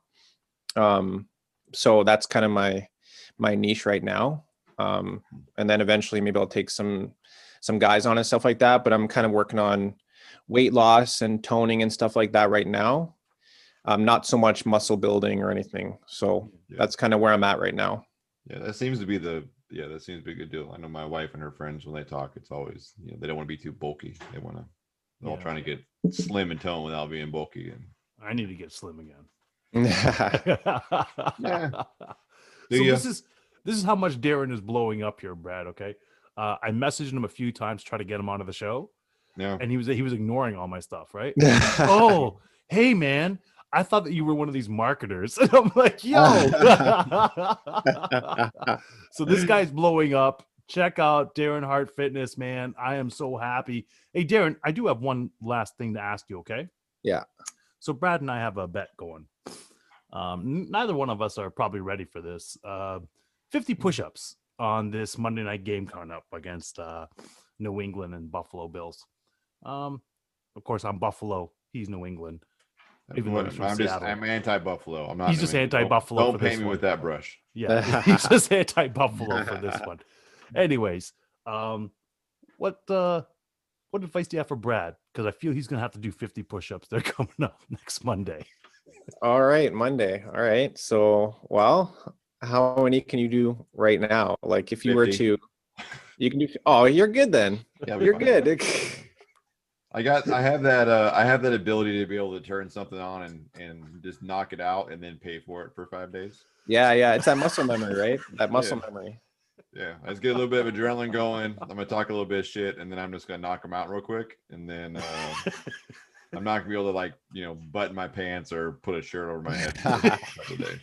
So that's kind of my niche right now. And then eventually maybe I'll take some guys on and stuff like that, but I'm kind of working on weight loss and toning and stuff like that right now. Not so much muscle building or anything. So that's kind of where I'm at right now. Yeah, that seems to be a good deal. I know my wife and her friends, when they talk, it's always, they don't want to be too bulky. They're all trying to get slim and tone without being bulky. And I need to get slim again. Yeah. So this is how much Darren is blowing up here, Brad. Okay. I messaged him a few times, try to get him onto the show, Yeah. and he was ignoring all my stuff. Right. Oh, hey man, I thought that you were one of these marketers. And I'm like, yo. So this guy's blowing up. Check out Darren Hart Fitness, man. I am so happy. Hey, Darren, I do have one last thing to ask you, okay? Yeah. So Brad and I have a bet going. Neither one of us are probably ready for this. 50 push-ups on this Monday night game coming up against New England and Buffalo Bills. Of course, I'm Buffalo. He's New England. Even though he's from Seattle. I'm anti-Buffalo. I'm not. He's just anti-Buffalo. Don't for paint this me one. with that brush. Yeah, he's just anti-Buffalo for this one. Anyways, what advice do you have for Brad? Because I feel he's gonna have to do 50 push-ups. They're coming up next Monday. All right, Monday. All right. So, well, how many can you do right now? Like if you 50. were to, you can do. Oh, you're good then. Yeah, You're good. I have that ability to be able to turn something on and just knock it out and then pay for it for 5 days. Yeah. It's that muscle memory, right? That muscle memory. Yeah, I just get a little bit of adrenaline going. I'm gonna talk a little bit of shit, and then I'm just gonna knock them out real quick, and then I'm not gonna be able to button my pants or put a shirt over my head for a couple of days.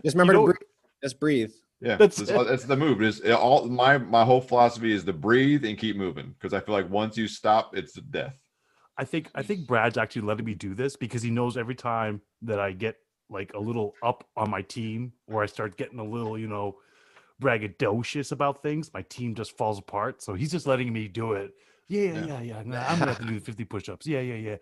Just remember to breathe. Just breathe. Yeah, That's that's the move. My whole philosophy is to breathe and keep moving, because I feel like once you stop, it's death. I think Brad's actually letting me do this because he knows every time that I get like a little up on my team, or I start getting a little, braggadocious about things, my team just falls apart. So he's just letting me do it. Yeah. No, I'm gonna have to do the 50 push-ups. Yeah.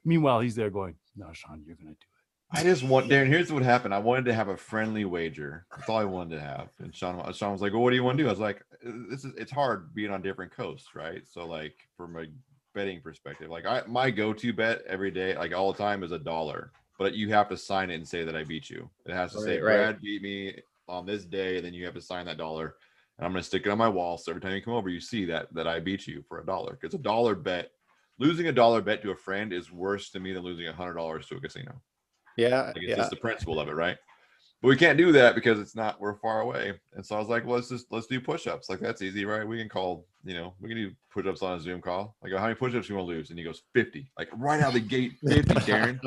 Meanwhile, he's there going, "No, Sean, you're gonna do it." I just want Darren. Here's what happened. I wanted to have a friendly wager. That's all I wanted to have. And Sean was like, "Well, what do you want to do?" I was like, It's hard being on different coasts, right? So like from a betting perspective, like my go-to bet every day, like all the time, is $1. But you have to sign it and say that I beat you. It has to say Brad beat me on this day, and then you have to sign that $1. And I'm gonna stick it on my wall, so every time you come over, you see that I beat you for $1. Because $1 bet, losing $1 bet to a friend is worse to me than losing $100 to a casino. Yeah. Like it's just the principle of it, right? But we can't do that because we're far away. And so I was like, well, let's do push-ups. Like that's easy, right? We can call, we can do push-ups on a Zoom call. Like, how many push-ups you want to lose? And he goes, 50. Like right out of the gate, 50, Darren.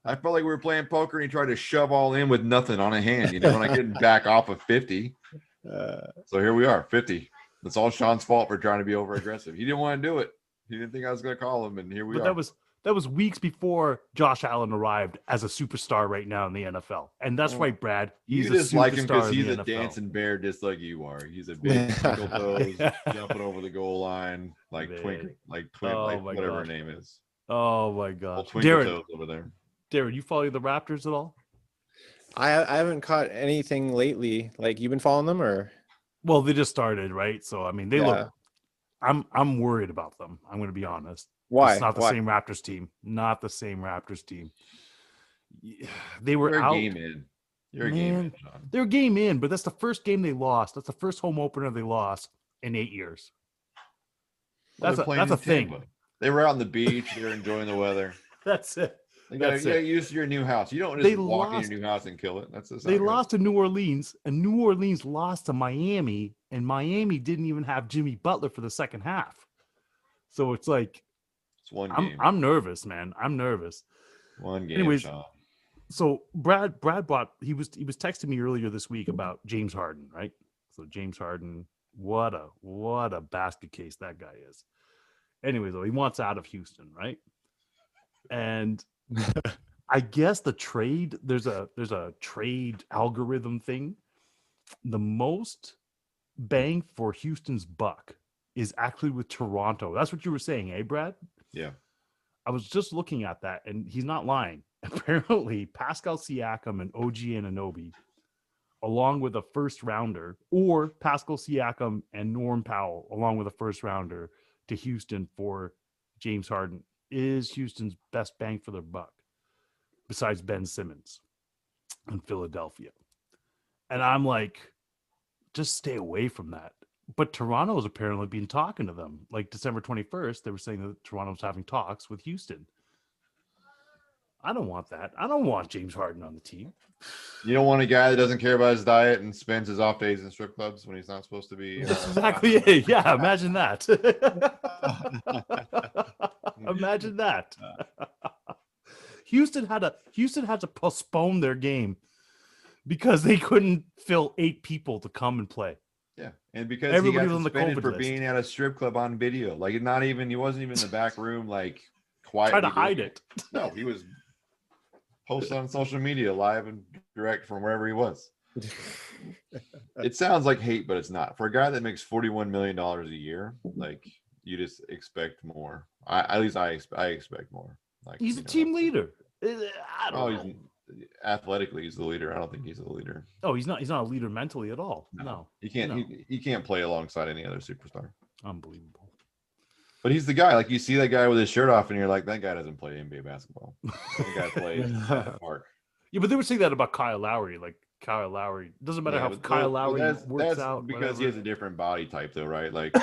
I felt like we were playing poker and he tried to shove all in with nothing on a hand, and I get back off of 50. So here we are, 50. That's all Sean's fault for trying to be over aggressive. He didn't want to do it. He didn't think I was going to call him, and here we are. That was weeks before Josh Allen arrived as a superstar right now in the NFL. And that's right, Brad. He's you just like him because he's a NFL. dancing bear just like you are. He's a big twinkle toes, jumping over the goal line, like twinkle, like whatever her name is. Oh my God. Twinkle toes over there. Darren, you follow the Raptors at all? I haven't caught anything lately. Like, you've been following them, or? Well, they just started, right? So I mean, they look. I'm worried about them. I'm going to be honest. Why? It's not the same Raptors team. Not the same Raptors team. They were out. Game in. You're a game in, Sean. They're a game in, but that's the first game they lost. That's the first home opener they lost in 8 years. Well, That's a thing. They were out on the beach. They were enjoying the weather. That's it. You That's gotta it. get used to your new house. You don't They just walk in lost- your new house and kill it. That's just They not good. lost to New Orleans, and New Orleans lost to Miami, and Miami didn't even have Jimmy Butler for the second half. So it's like It's one I'm game. I'm nervous, man. I'm nervous. One game, Anyways, Sean. So Brad bought he was texting me earlier this week about James Harden, right? So James Harden, what a basket case that guy is. Anyway, though, he wants out of Houston, right? And I guess the trade, there's a trade algorithm thing. The most bang for Houston's buck is actually with Toronto. That's what you were saying, eh, Brad? Yeah. I was just looking at that, and he's not lying. Apparently, Pascal Siakam and OG Anunoby, along with a first rounder, or Pascal Siakam and Norm Powell, along with a first rounder to Houston for James Harden, is Houston's best bang for their buck, besides Ben Simmons in Philadelphia. And I'm like, just stay away from that. But Toronto's apparently been talking to them. Like December 21st, they were saying that Toronto's having talks with Houston. I don't want that. I don't want James Harden on the team. You don't want a guy that doesn't care about his diet and spends his off days in strip clubs when he's not supposed to be. That's exactly it. Yeah, imagine that. Imagine that. Houston had to postpone their game because they couldn't fill 8 people to come and play. Yeah, and because Everybody he was got on the suspended COVID for list. being at a strip club on video, like he wasn't even in the back room, like quietly Try to hide doing it. No, he was posted on social media, live and direct from wherever he was. It sounds like hate, but it's not. For a guy that makes $41 million a year, like you just expect more. I expect more. Like He's a team leader. I don't know. Athletically, he's the leader. I don't think he's the leader. Oh, he's not a leader mentally at all. No. He can't. No. He can't play alongside any other superstar. Unbelievable. But he's the guy. Like you see that guy with his shirt off, and you're like, that guy doesn't play NBA basketball. That guy plays at the park. Yeah, but they were saying that about Kyle Lowry. Like Kyle Lowry, doesn't matter how but- Kyle Lowry that's works out. because he has a different body type, though, right? Like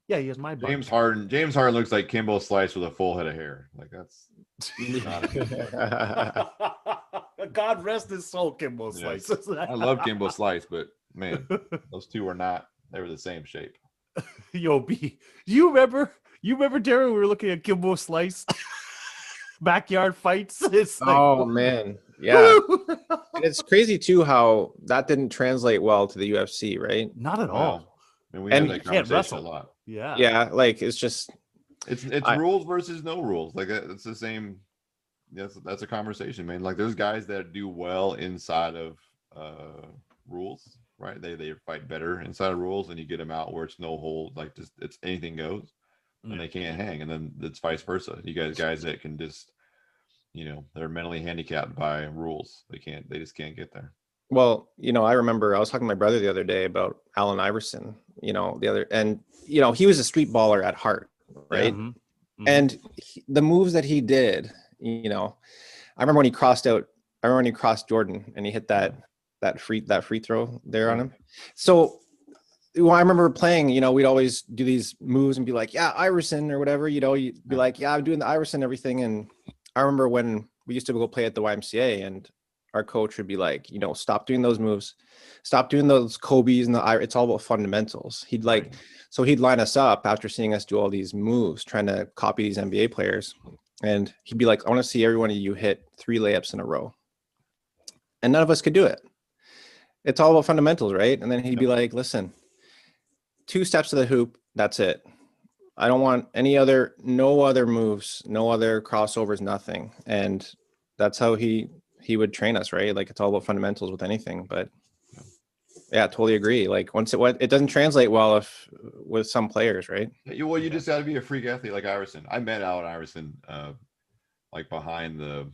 Yeah, he has my body. James Harden looks like Kimbo Slice with a full head of hair. Like that's God rest his soul, Kimbo Yes. Slice. I love Kimbo Slice, but man, those two were not. They were the same shape. Yo, B, you remember, Darren? We were looking at Kimbo Slice backyard fights. It's like, Oh man, yeah. And it's crazy too how that didn't translate well to the UFC, right? not at Wow. all. And we And had that you can't conversation a wrestle. lot. Yeah, Yeah, like it's just It's I- rules versus no rules. Like it's the same. That's a conversation, man. Like there's guys that do well inside of rules, right? They fight better inside of rules, and you get them out where it's no hold, like just it's anything goes, and Yeah. they can't hang. And then it's vice versa. You guys that can just, they're mentally handicapped by rules. They just can't get there. well, I remember I was talking to my brother the other day about Allen Iverson, he was a street baller at heart, right? Mhm. Mhm. And the moves that he did, I remember when he crossed Jordan and he hit that free throw there on him. So when I remember playing, we'd always do these moves and be like, yeah, Iverson or whatever, you'd be like, yeah, I'm doing the Iverson, everything. And I remember when we used to go play at the YMCA and our coach would be like, stop doing those moves, stop doing those Kobe's and it's all about fundamentals. He'd line us up after seeing us do all these moves, trying to copy these NBA players. And he'd be like, I want to see every one of you hit 3 layups in a row. And none of us could do it. It's all about fundamentals, right? And then he'd be like, listen, 2 steps to the hoop, that's it. I don't want no other moves, no other crossovers, nothing. And that's how he would train us, right? Like it's all about fundamentals with anything. But yeah, totally agree. Like it doesn't translate well with some players, right? You just got to be a freak athlete like Iverson. I met Allen Iverson, like behind the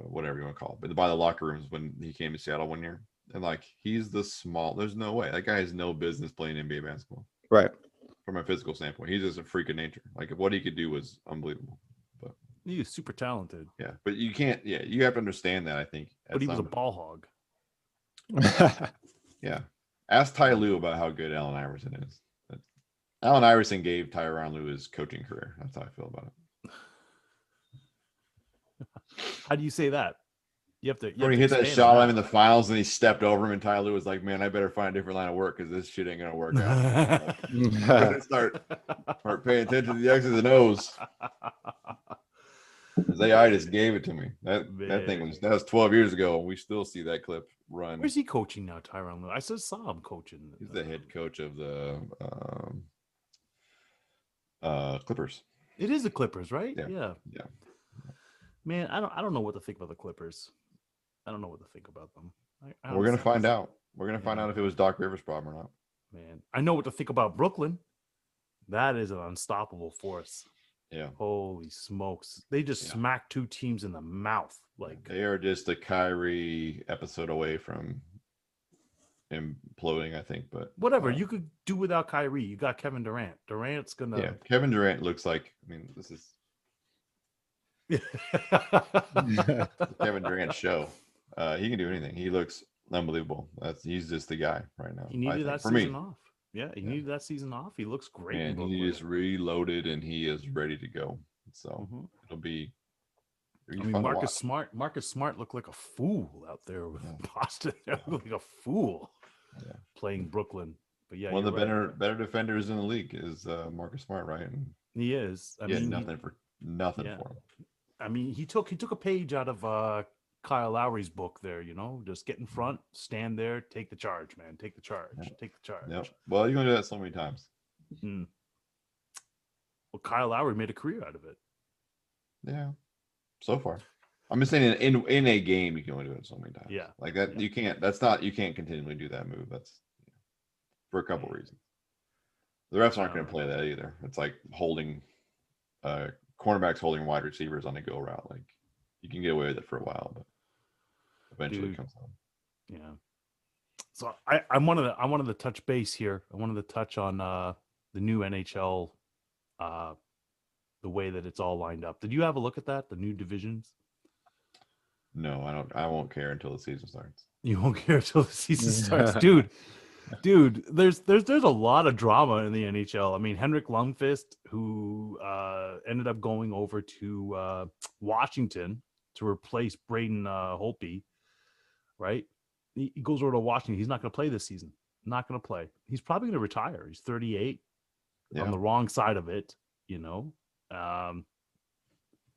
whatever you want to call it, but by the locker rooms when he came to Seattle one year, and like he's there's no way that guy has no business playing NBA basketball, Right. from a physical standpoint. He's just a freak of nature. Like what he could do was unbelievable. But He was super talented, yeah, but you can't. Yeah, you have to understand that. I think. but he was a ball hog. Yeah. Ask Ty Lue about how good Allen Iverson is. Allen Iverson gave Tyronn Lue his coaching career. That's how I feel about it. How do you say that? You have to. You When have he to hit that expand shot on on him in the finals and he stepped over him, and Tyler Lue was like, "Man, I better find a different line of work because this shit ain't gonna work out." I'm gonna start paying attention to the X's and O's. Because AI just gave it to me. That thing was 12 years ago, and we still see that clip run. Where's he coaching now, Tyronn Lue? I just saw him coaching. He's the head coach of the Clippers. It is the Clippers, right? Yeah. Man, I don't know what to think about the Clippers. I don't know what to think about them. We're gonna find out. We're gonna find out if it was Doc Rivers' problem or not. Man, I know what to think about Brooklyn. That is an unstoppable force. Yeah. Holy smokes. They just smacked two teams in the mouth. Like They are just a Kyrie episode away from imploding, I think. But whatever. You could do without Kyrie. You got Kevin Durant. Durant's gonna Kevin Durant looks like, I mean, this is the Kevin Durant show. He can do anything. He looks unbelievable. He's just the guy right now. He needed that season off. Yeah, he needed that season off. He looks great. And he is reloaded and he is ready to go. So it'll be. I mean, Marcus Smart looked like a fool out there with Boston. Looked like a fool playing Brooklyn. But yeah, one of the better defenders in the league is Marcus Smart, right? And he is. I mean, nothing for him. I mean, he took a page out of Kyle Lowry's book there, just get in front, stand there, take the charge, man. Take the charge. Take the charge. Yep. Well, you're going to do that so many times. Well, Kyle Lowry made a career out of it. Yeah. So far. I'm just saying in a game, you can only do it so many times. Yeah. Like that, you can't continually do that move. That's for a couple reasons. The refs aren't going to play that either. It's like holding cornerbacks holding wide receivers on a go route. Like you can get away with it for a while, but eventually it comes home. Yeah. So I wanted to touch base here. I wanted to touch on the new NHL, the way that it's all lined up. Did you have a look at that? The new divisions? No, I don't. I won't care until the season starts. You won't care until the season starts, dude. There's a lot of drama in the NHL. I mean, Henrik Lundqvist, who ended up going over to Washington to replace Braden Holtby, right? He goes over to Washington. He's not going to play this season. Not going to play. He's probably going to retire. He's 38, on the wrong side of it, and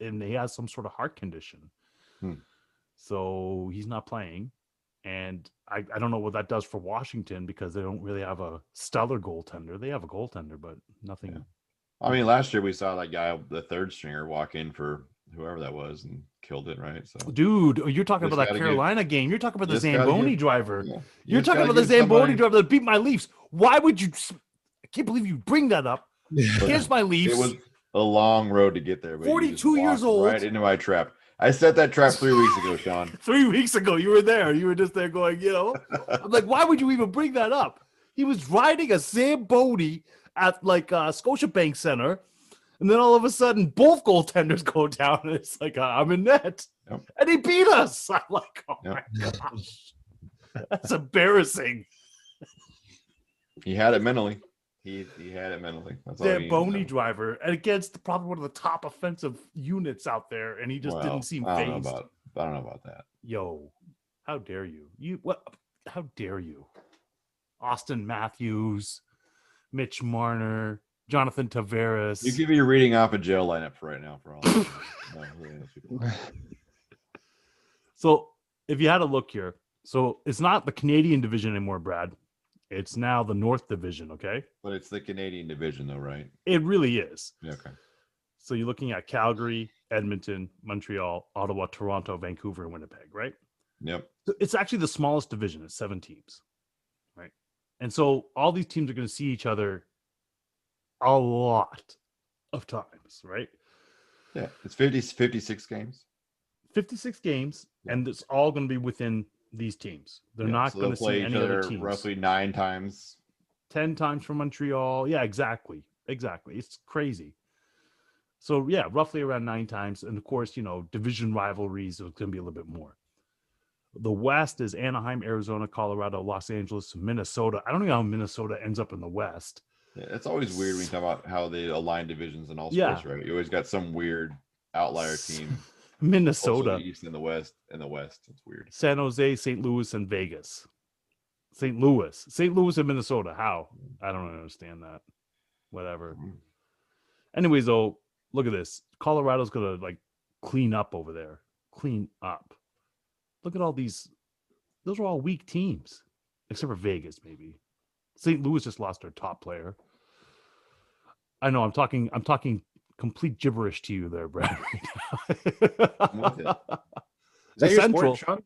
he has some sort of heart condition. So he's not playing. And I don't know what that does for Washington because they don't really have a stellar goaltender. They have a goaltender, but nothing. Yeah. I mean, last year we saw that guy, the third stringer, walk in for whoever that was and killed it, right? So, dude, you're talking about that Carolina game. You're talking about the Zamboni driver. Yeah. You're talking about the Zamboni driver that beat my Leafs. Why would you? I can't believe you bring that up. Here's my Leafs. It was a long road to get there. But 42 years old. Right into my trap. I set that trap 3 weeks ago, Sean. 3 weeks ago, you were there. You were just there going, I'm like, why would you even bring that up? He was riding a Zamboni at like Scotiabank Center. And then all of a sudden, both goaltenders go down. And it's like, I'm in net. Yep. And he beat us. I'm like, oh my gosh. That's embarrassing. He had it mentally. He had it mentally. That's all Zamboni driver, and against probably one of the top offensive units out there, and he just didn't seem phased. I don't know about that. Yo, how dare you? How dare you? Austin Matthews, Mitch Marner, Jonathan Tavares. You could be reading off a jail lineup for right now for all. So if you had a look here, so it's not the Canadian division anymore, Brad. It's now the North Division, okay? But it's the Canadian division, though, right? It really is. Yeah, okay. So you're looking at Calgary, Edmonton, Montreal, Ottawa, Toronto, Vancouver, and Winnipeg, right? Yep. So it's actually the smallest division. It's 7 teams, right? And so all these teams are going to see each other a lot of times, right? Yeah, it's 56 games. 56 games, and it's all going to be within these teams. They're not going to see any other teams. Roughly 9 times. 10 times for Montreal. Yeah, exactly. It's crazy. So, yeah, roughly around 9 times. And, of course, division rivalries are going to be a little bit more. The West is Anaheim, Arizona, Colorado, Los Angeles, Minnesota. I don't know how Minnesota ends up in the West. Yeah, it's always weird when you talk about how they align divisions in all sports, right? You always got some weird outlier team. Also Minnesota, the East and the West. It's weird. San Jose, St. Louis, and Vegas. St. Louis and Minnesota. How? I don't understand that. Whatever. Anyways, though, look at this. Colorado's gonna like clean up over there. Clean up. Look at all these. Those are all weak teams, except for Vegas, maybe. St. Louis just lost their top player. I know. I'm talking complete gibberish to you there, Brad. I'm with it. Is that your Central. sport,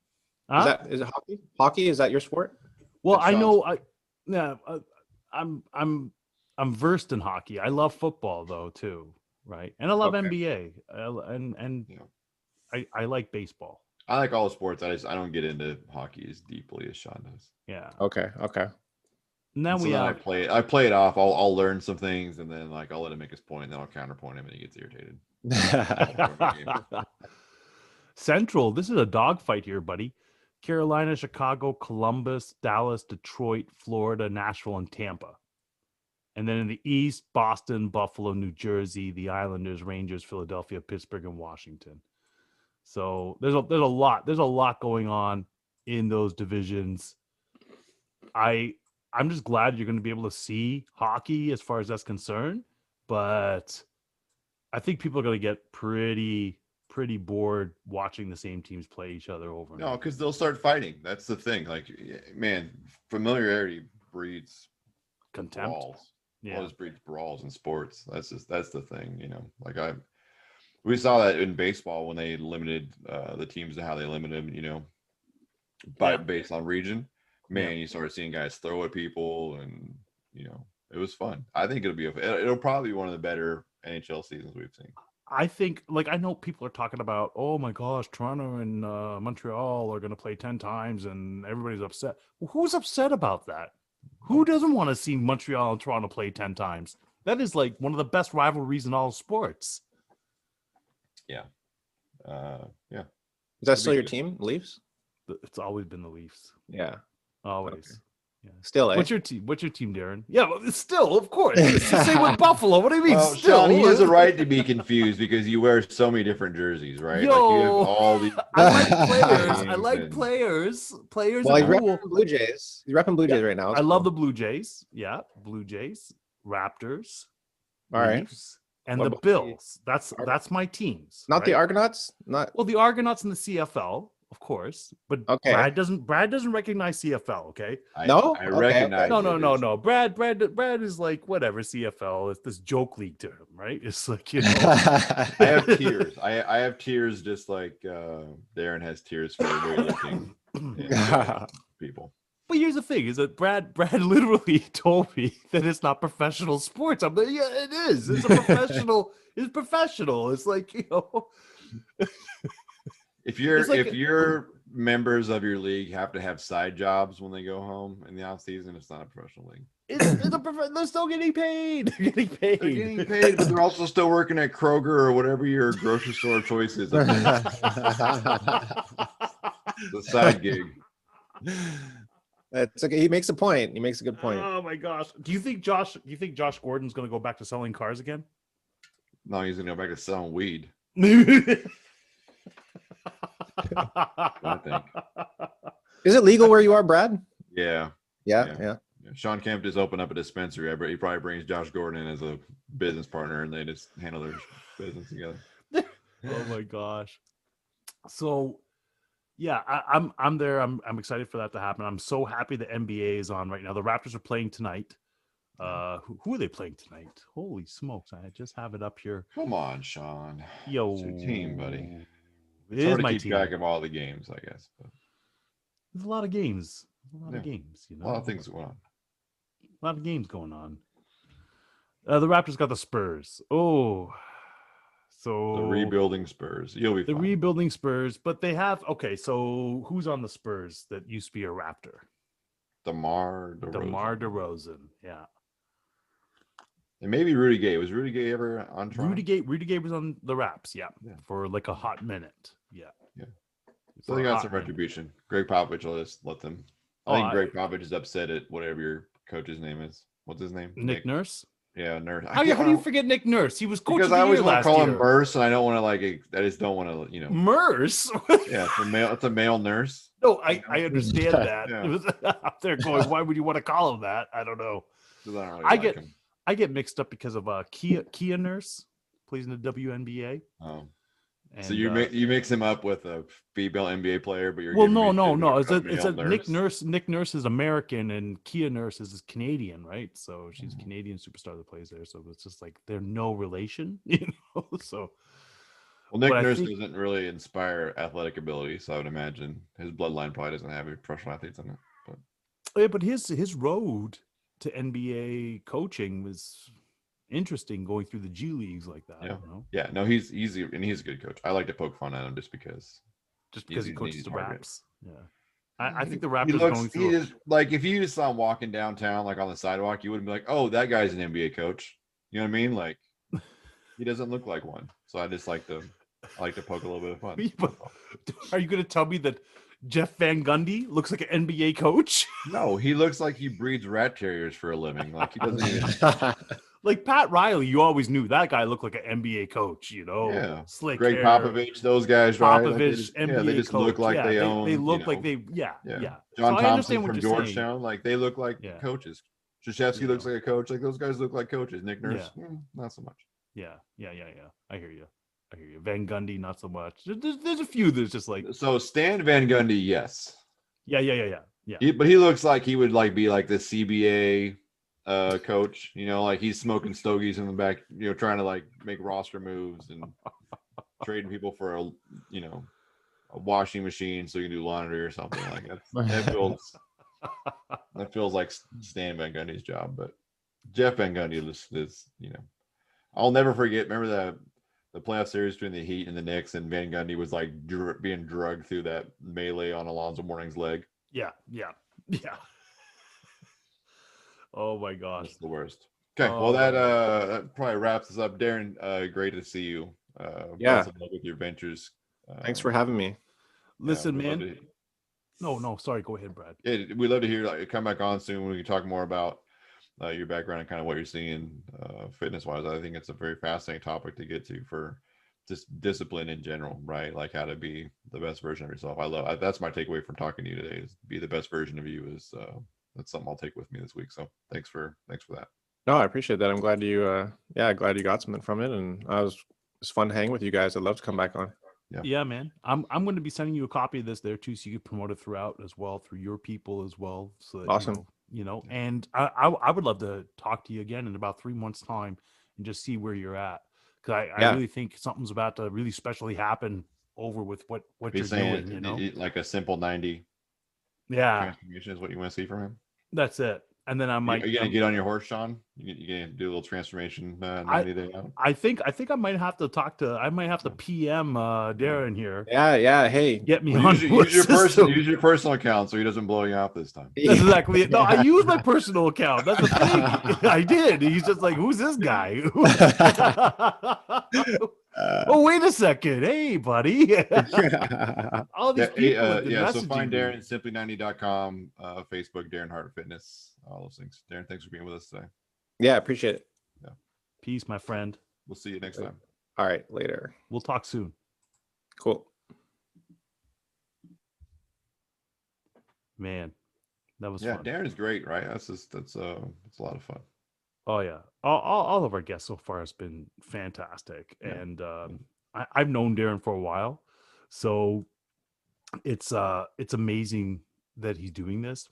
Sean? Huh? Is it hockey? Hockey, is that your sport? Well, That's I know. Sean's. I'm versed in hockey. I love football though too, right? And I love Okay. NBA. And Yeah. I like baseball. I like all sports. I don't get into hockey as deeply as Sean does. Yeah. Okay. And then So we then have I play it off. I'll learn some things, and then like I'll let him make his point, and then I'll counterpoint him, and he gets irritated. Central. This is a dogfight here, buddy. Carolina, Chicago, Columbus, Dallas, Detroit, Florida, Nashville, and Tampa. And then in the East, Boston, Buffalo, New Jersey, the Islanders, Rangers, Philadelphia, Pittsburgh, and Washington. So there's a lot going on in those divisions. I'm just glad you're going to be able to see hockey as far as that's concerned, but I think people are going to get pretty bored watching the same teams play each other over and No, over. because they'll start fighting. That's the thing. Like, man, familiarity breeds Contempt. brawls. Yeah. Always breeds brawls in sports. That's the thing. Like we saw that in baseball when they limited the teams to how they limited them. Based on region. Man, you started seeing guys throw at people, and it was fun. I think it'll probably be one of the better NHL seasons we've seen. I think, like, I know people are talking about, oh my gosh, Toronto and Montreal are going to play 10 times and everybody's upset. Well, who's upset about that? Who doesn't want to see Montreal and Toronto play 10 times? That is like one of the best rivalries in all sports. Yeah. Is that still your team, Leafs? It's always been the Leafs. Yeah. Always. Okay. Yeah. Still, eh? What's your team? What's your team, Darren? Yeah, well, it's still, of course. It's the same with Buffalo. What do you mean? Well, Still, Sean, he has a right to be confused because you wear so many different jerseys, right? Yo, like you have all these. I like players. I teams like and- players. Players Well, are he's cool. repping Blue Jays. He's repping Blue Jays right now. I love the Blue Jays. Yeah, Blue Jays, Raptors, All right. Leafs, and What the about Bills. That's my teams. Not the right? Argonauts. Not Well, the Argonauts in the CFL, of course, but Okay. Brad doesn't recognize CFL. Okay. No? I Okay, recognize. No. it. No. Brad is like whatever CFL. It's this joke league to him, right? It's like I have tears. I have tears just like Darren has tears for weightlifting people. But here's the thing: is that Brad literally told me that it's not professional sports. I'm like, yeah, it is. It's a professional. It's professional. It's like If your members of your league have to have side jobs when they go home in the off season, it's not a professional league. they're still getting paid. They're getting paid. They're getting paid, but they're also still working at Kroger or whatever your grocery store choice is. It's a side gig. It's okay. He makes a point. He makes a good point. Oh my gosh! Do you think Josh Gordon's going to go back to selling cars again? No, he's gonna go back to selling weed. I think. Is it legal where you are, Brad? Yeah. Yeah. Yeah. Sean Kemp just opened up a dispensary. He probably brings Josh Gordon in as a business partner, and they just handle their business together. Oh my gosh! So, yeah, I'm there. I'm excited for that to happen. I'm so happy the NBA is on right now. The Raptors are playing tonight. Who are they playing tonight? Holy smokes! I just have it up here. Come on, Sean. Yo, It's your team, buddy. It It's is hard to my keep team. track of all the games, I guess. But There's a lot of games. A Yeah. know. a lot of things going on. A lot of games going on. The Raptors got the Spurs. Oh, so The rebuilding Spurs. You'll be the fine. rebuilding Spurs, but they have so who's on the Spurs that used to be a Raptor? DeMar DeRozan. Yeah. And maybe Rudy Gay. Was Rudy Gay ever on Toronto? Rudy Gay was on the Raps, yeah, Yeah. for like a hot minute. Yeah. So For they a got hot some minute. retribution. Greg Popovich will just let them. I Oh, think Greg Popovich is upset at whatever your coach's name is. What's his name? Nick Nurse. Yeah, Nurse. How do you forget Nick Nurse? He was coach Because of the I always year want to last call year. him Merce, and I don't want to I just don't want to, Merce? Yeah, it's a male nurse. No, I understand that. Yeah. It was out there going, why would you want to call him that? I don't know. 'Cause I don't really I like get him. I get mixed up because of Kia Nurse plays in the WNBA. So And, you mix him up with a female NBA player, but you're well, giving me no. shit It's about a male Nick Nurse. Nick Nurse is American, and Kia Nurse is Canadian, right? So she's a Canadian superstar that plays there. So it's just like they're no relation, So, Well, Nick but I Nurse think- doesn't really inspire athletic ability, so I would imagine his bloodline probably doesn't have any professional athletes in it. But yeah, but his road to NBA coaching was interesting, going through the G leagues like that. Yeah. You know? yeah, no, he's easy and he's a good coach. I like to poke fun at him just because. Just because he He's an coaches easy the target. Raps. Yeah, I think the He Raptors looks. going He through. is like if you just saw him walking downtown, like on the sidewalk, you wouldn't be like, "Oh, that guy's an NBA coach." You know what I mean? Like, he doesn't look like one. So I just like to poke a little bit of fun. Are you going to tell me that Jeff Van Gundy looks like an NBA coach? No, he looks like he breeds rat terriers for a living. Like he doesn't even. Like Pat Riley, you always knew that guy looked like an NBA coach, Yeah, slick Greg hair. Popovich, those guys, right? Like Popovich, NBA they just coach. look like they own. They look you like know, they, yeah. John So I Thompson understand what from you're saying. Georgetown, like they look like Yeah. coaches. Krzyzewski You looks know. like a coach. Like those guys look like coaches. Nick Nurse, not so much. Yeah. I hear you. Van Gundy, not so much. There's a few that's just like, So Stan Van Gundy, yes, yeah. but he looks like he would like be like the CBA coach. Like he's smoking stogies in the back. Trying to like make roster moves and trading people for a washing machine so you can do laundry or something like that. That feels like Stan Van Gundy's job, but Jeff Van Gundy is I'll never forget. Remember the playoff series between the Heat and the Knicks, and Van Gundy was like being drugged through that melee on Alonzo Mourning's leg. Yeah. Oh my gosh. That's the worst. Okay, well that probably wraps us up. Darren, great to see you. Best of luck with your ventures. Thanks for having me. Listen, we'd love man. to- No, sorry. Go ahead, Brad. Yeah, we'd love to hear come back on soon when we can talk more about your background and kind of what you're seeing fitness wise. I think it's a very fascinating topic to get to for just discipline in general, right? Like how to be the best version of yourself. That's my takeaway from talking to you today, is be the best version of you. That's something I'll take with me this week. So thanks for that. No, I appreciate that. I'm glad you glad you got something from it, and it's fun to hang with you guys. I'd love to come back on. Yeah, man. I'm going to be sending you a copy of this there too, so you can promote it throughout as well, through your people as well. So that, Awesome. And I would love to talk to you again in about 3 months' time and just see where you're at, because I really think something's about to really specially happen over with what Be you're saying doing. like a simple 90 Yeah, transformation is what you want to see from him. that's it. And then I might. Are you gonna get on your horse, Sean? You gonna do a little transformation 90 day out? I think I might have to talk to. I might have to PM Darren here. Yeah. Hey, Get me Well, on. use your system. use your personal account so he doesn't blow you off this time. That's exactly it. No, I use my personal account. That's the thing. I did. He's just like, who's this guy? Oh, wait a second. Hey, buddy. All these people. have been So messaging find me. Darren at simply90.com, Facebook, Darren Hart Fitness, all those things. Darren, thanks for being with us today. Yeah, appreciate it. Peace, my friend. We'll see you next time. All right, later. We'll talk soon. Cool. Man, that was Yeah, fun. Darren's great, right? It's a lot of fun. Oh yeah, all of our guests so far has been fantastic, Yeah. and I've known Darren for a while, so it's amazing that he's doing this,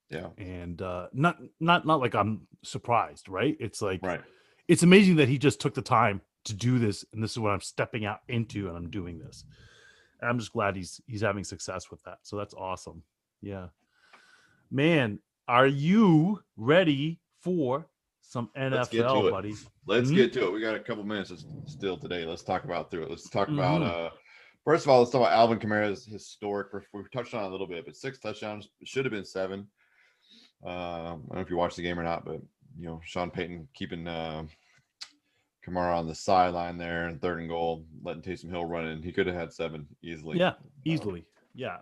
Yeah, and not like I'm surprised, right? It's like right. it's amazing that he just took the time to do this, and this is what I'm stepping out into, and I'm doing this, and I'm just glad he's having success with that. So that's awesome. Yeah, man, are you ready for some Let's get to NFL, it. buddy? Let's Mhm. get to it. We got a couple minutes still today. Let's talk about through it. Let's talk Mm-hmm. about first of all, let's talk about Alvin Kamara's historic. We've touched on it a little bit, but 6 touchdowns. It should have been 7. I don't know if you watched the game or not, but Sean Payton keeping Kamara on the sideline there in 3rd and goal, letting Taysom Hill run in. He could have had 7 easily. Yeah, easily. Yeah.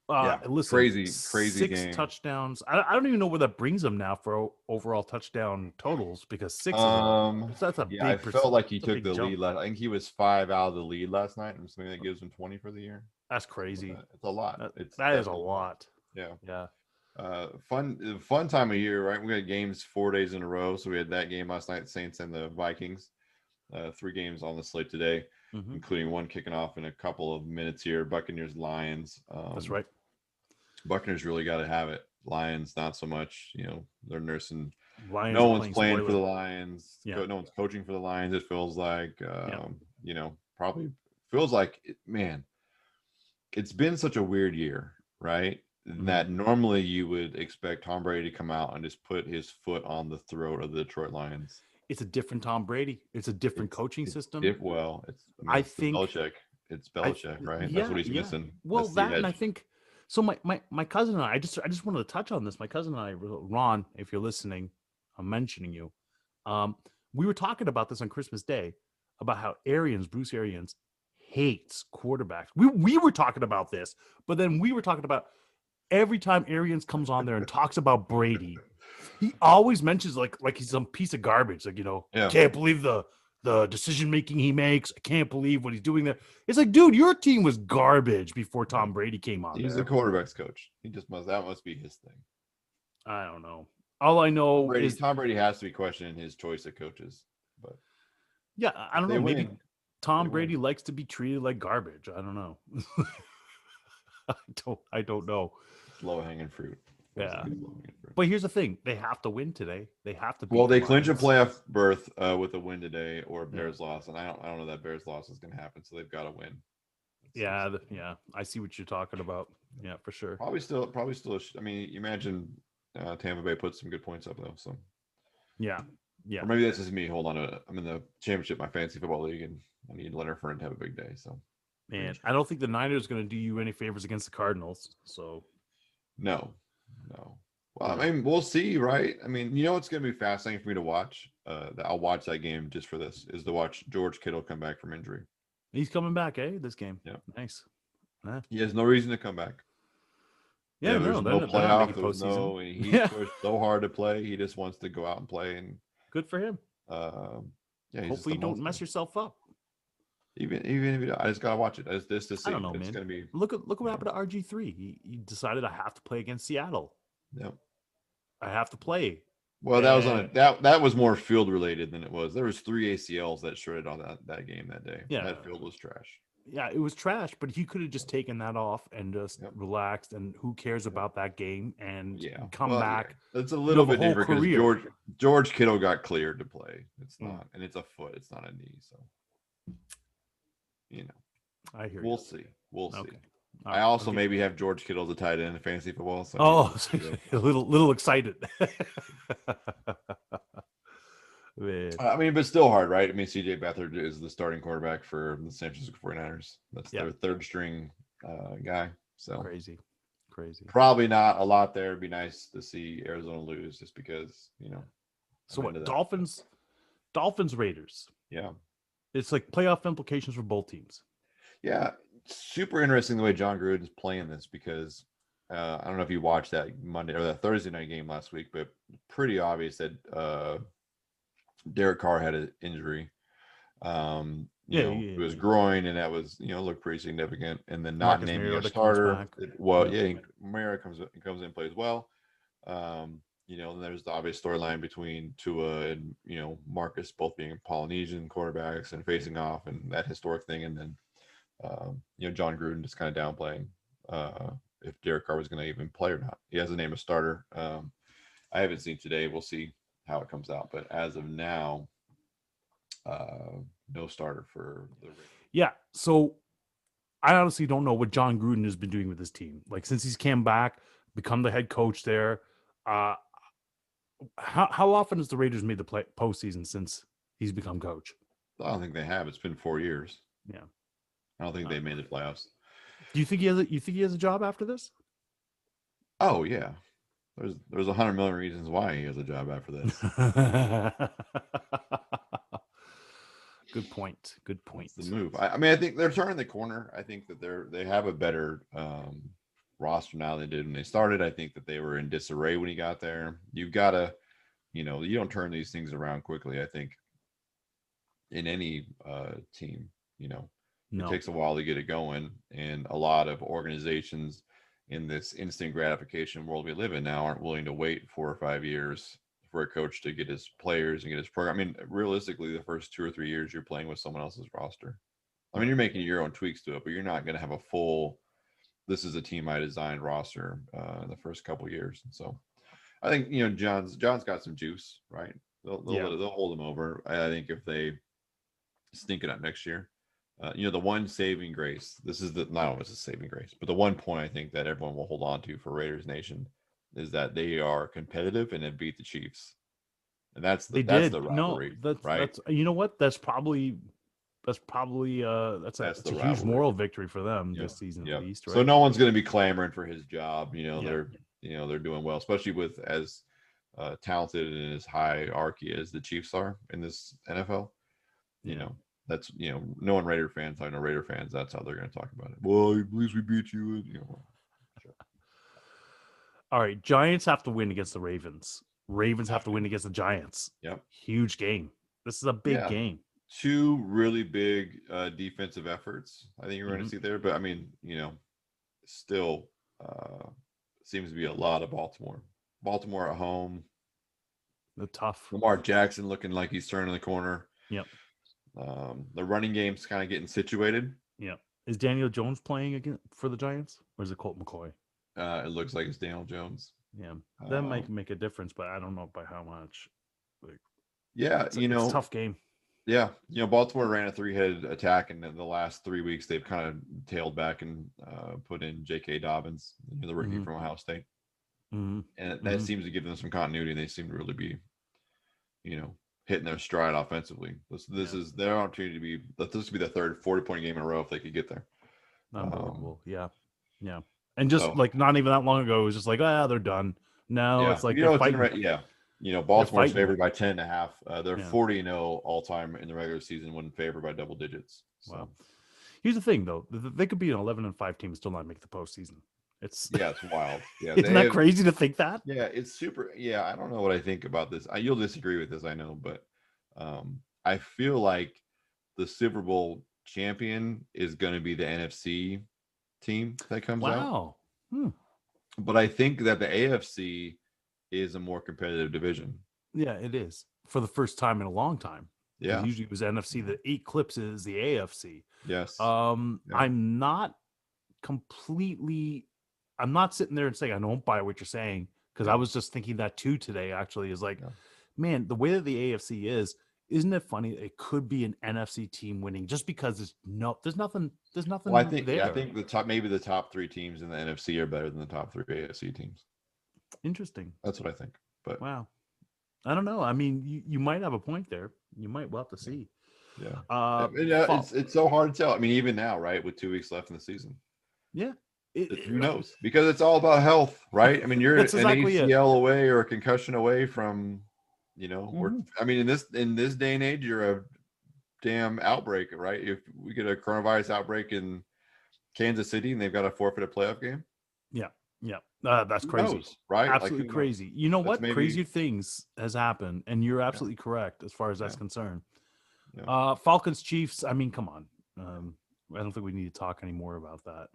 Yeah, Listen, crazy six game. touchdowns. I don't even know where that brings them now for overall touchdown totals because six is that's a Yeah, I big felt like he that's a took big the jump. lead last. I think he was 5 out of the lead last night, and something that gives him 20 for the year. That's crazy. It's a lot. It's That is a definitely lot. Yeah. Yeah. Fun time of year, right? We got games 4 days in a row. So we had that game last night, Saints and the Vikings. 3 games on the slate today, including one kicking off in a couple of minutes here. Buccaneers, Lions. That's right. Buccaneers really got to have it. Lions, not so much. They're nursing. Lions No one's playing spoiler. for the Lions. Yeah. No one's coaching for the Lions. It feels like, probably feels like, man, it's been such a weird year, right? That normally you would expect Tom Brady to come out and just put his foot on the throat of the Detroit Lions. It's a different Tom Brady. It's a different coaching system. I think Belichick. It's Belichick, right? Yeah, that's what he's missing. Well, and I think so. My cousin and I just wanted to touch on this. My cousin and I, Ron, if you're listening, I'm mentioning you. We were talking about this on Christmas Day about how Bruce Arians hates quarterbacks. We were talking about this, but then we were talking about every time Arians comes on there and talks about Brady, he always mentions like he's some piece of garbage. Like, can't believe the decision making he makes. I can't believe what he's doing there. It's like, dude, your team was garbage before Tom Brady came on. He's the quarterback's coach. That must be his thing. I don't know. All I know is Tom Brady has to be questioning his choice of coaches. But yeah, I don't know. Maybe Tom Brady likes to be treated like garbage. I don't know. I don't know. Low hanging fruit. Yeah. But here's the thing. They have to win today. They have to beat Well, they clinch a playoff berth with a win today or a Bears loss. And I don't know that Bears loss is going to happen. So they've got to win. Yeah. I see what you're talking about. Yeah, for sure. Probably still. I mean, you imagine Tampa Bay put some good points up though. So yeah. Or maybe that's just me. Hold on. I'm in the championship, my fantasy football league, and I need Leonard Fournette to have a big day. So, man, I don't think the Niners are going to do you any favors against the Cardinals. So, no. Well, I mean, we'll see, right? I mean, it's going to be fascinating for me to watch. I'll watch that game just for this, is to watch George Kittle come back from injury. He's coming back, this game. Yeah. Nice. He has no reason to come back. Yeah, there's no playoff. He's pushed so hard to play. He just wants to go out and play. And good for him. Hopefully you don't mess yourself up. Even if I just gotta watch it. Just to see. I don't know, man. Gonna be... Look what happened to RG3. He decided I have to play against Seattle. Yep. I have to play. Well, that was more field related than it was. There was 3 ACLs that shredded on that game that day. Yeah, that field was trash. Yeah, it was trash, but he could have just taken that off and just relaxed. And who cares about that game and come back? Yeah. It's a little bit different because George Kittle got cleared to play. It's not, and it's a foot. It's not a knee. So, I hear. We'll see. We'll see. Okay. I also maybe have George Kittle as a tight end in fantasy football. So a little excited. I mean, but still hard, right? I mean, CJ Beathard is the starting quarterback for the San Francisco 49ers. That's their third string guy. So crazy. Probably not a lot there. It'd be nice to see Arizona lose just because, So what? Dolphins, Raiders. Yeah. It's like playoff implications for both teams. Yeah. Super interesting the way John Gruden is playing this because I don't know if you watched that Monday or that Thursday night game last week, but pretty obvious that Derek Carr had an injury. It was groin, and that was looked pretty significant. And then not Marcus naming Mariota a starter. Mariota comes in, plays well. And there's the obvious storyline between Tua and Marcus both being Polynesian quarterbacks and facing off, and that historic thing. And then John Gruden just kind of downplaying if Derek Carr was going to even play or not. He has to name a starter. I haven't seen today. We'll see how it comes out, but as of now, no starter for the Raiders. Yeah, so I honestly don't know what John Gruden has been doing with his team. Like since he's came back, become the head coach there. How often has the Raiders made the postseason since he's become coach? I don't think they have. It's been 4 years. Yeah, I don't think they made the playoffs. Do you think he has a job after this? Oh yeah. There's 100 million reasons why he has a job after this. Good point. That's the move. I mean, I think they're turning the corner. I think that they have a better roster now than they did when they started. I think that they were in disarray when he got there. You've got to, you don't turn these things around quickly. I think in any team, it No. takes a while to get it going, and a lot of organizations in this instant gratification world we live in now aren't willing to wait 4 or 5 years for a coach to get his players and get his program. I mean, realistically, the first 2 or 3 years you're playing with someone else's roster. I mean, you're making your own tweaks to it, but you're not going to have a full, this is a team I designed roster in the first couple of years. And so I think, John's got some juice, right? They'll hold him over. I think if they stink it up next year, the one saving grace, this is not always a saving grace, but the one point I think that everyone will hold on to for Raiders Nation is that they are competitive and have beat the Chiefs. And that's the rivalry, right? That's you know what? That's probably that's a huge moral victory for them this season at least, right? So no one's going to be clamoring for his job. They're doing well, especially with as talented and as hierarchy as the Chiefs are in this NFL. That's knowing Raider fans, I know Raider fans, that's how they're going to talk about it. Well, at least we beat you. Sure. All right, Giants have to win against the Ravens. Ravens have to win against the Giants. Yep. Huge game. This is a big game. 2 really big defensive efforts I think you're going to see there, but I mean, still seems to be a lot of Baltimore at home. The tough Lamar Jackson looking like he's turning the corner. Yep. The running game's kind of getting situated. Yeah. Is Daniel Jones playing again for the Giants, or is it Colt McCoy? It looks like it's Daniel Jones. Yeah, that might make a difference, but I don't know by how much. It's a tough game. Yeah, Baltimore ran a 3-headed attack, and in the last 3 weeks they've kind of tailed back and put in J.K. Dobbins, the rookie from Ohio State, and that seems to give them some continuity. They seem to really be, hitting their stride offensively. This is their opportunity to be. This would be the third 40-point game in a row if they could get there. Unbelievable. Yeah. And just not even that long ago, it was just like, they're done. No, it's like they're fighting. Baltimore's favored by 10.5. They're 40-0 all time in the regular season when favored by double digits. So. Wow. Here's the thing, though: they could be an 11-5 team and still not make the postseason. It's wild. Yeah, isn't that crazy to think that? Yeah, it's super. Yeah, I don't know what I think about this. You'll disagree with this, I know, but I feel like the Super Bowl champion is going to be the NFC team that comes out. But I think that the AFC is a more competitive division. Yeah, it is for the first time in a long time. Yeah, usually it was NFC that eclipses the AFC. Yes. I'm not sitting there and saying I don't buy what you're saying, because I was just thinking that too today. Actually, is like, man, the way that the AFC is. Isn't it funny? It could be an NFC team winning just because there's nothing. Well, I think the top 3 teams in the NFC are better than the top 3 AFC teams. Interesting. That's what I think. But wow, I don't know. I mean, you might have a point there. You might. We'll have to see. Yeah. It's so hard to tell. I mean, even now, right, with 2 weeks left in the season. Yeah. Who knows? Because it's all about health, right? I mean, you're an ACL away or a concussion away from. I mean, in this day and age, you're a damn outbreak, right? If we get a coronavirus outbreak in Kansas City and they've got to forfeit a playoff game. Yeah. That's crazy, right? Absolutely crazy. You know what? Crazy things has happened, and you're absolutely correct as far as that's concerned. Yeah. Falcons, Chiefs. I mean, come on. I don't think we need to talk anymore about that.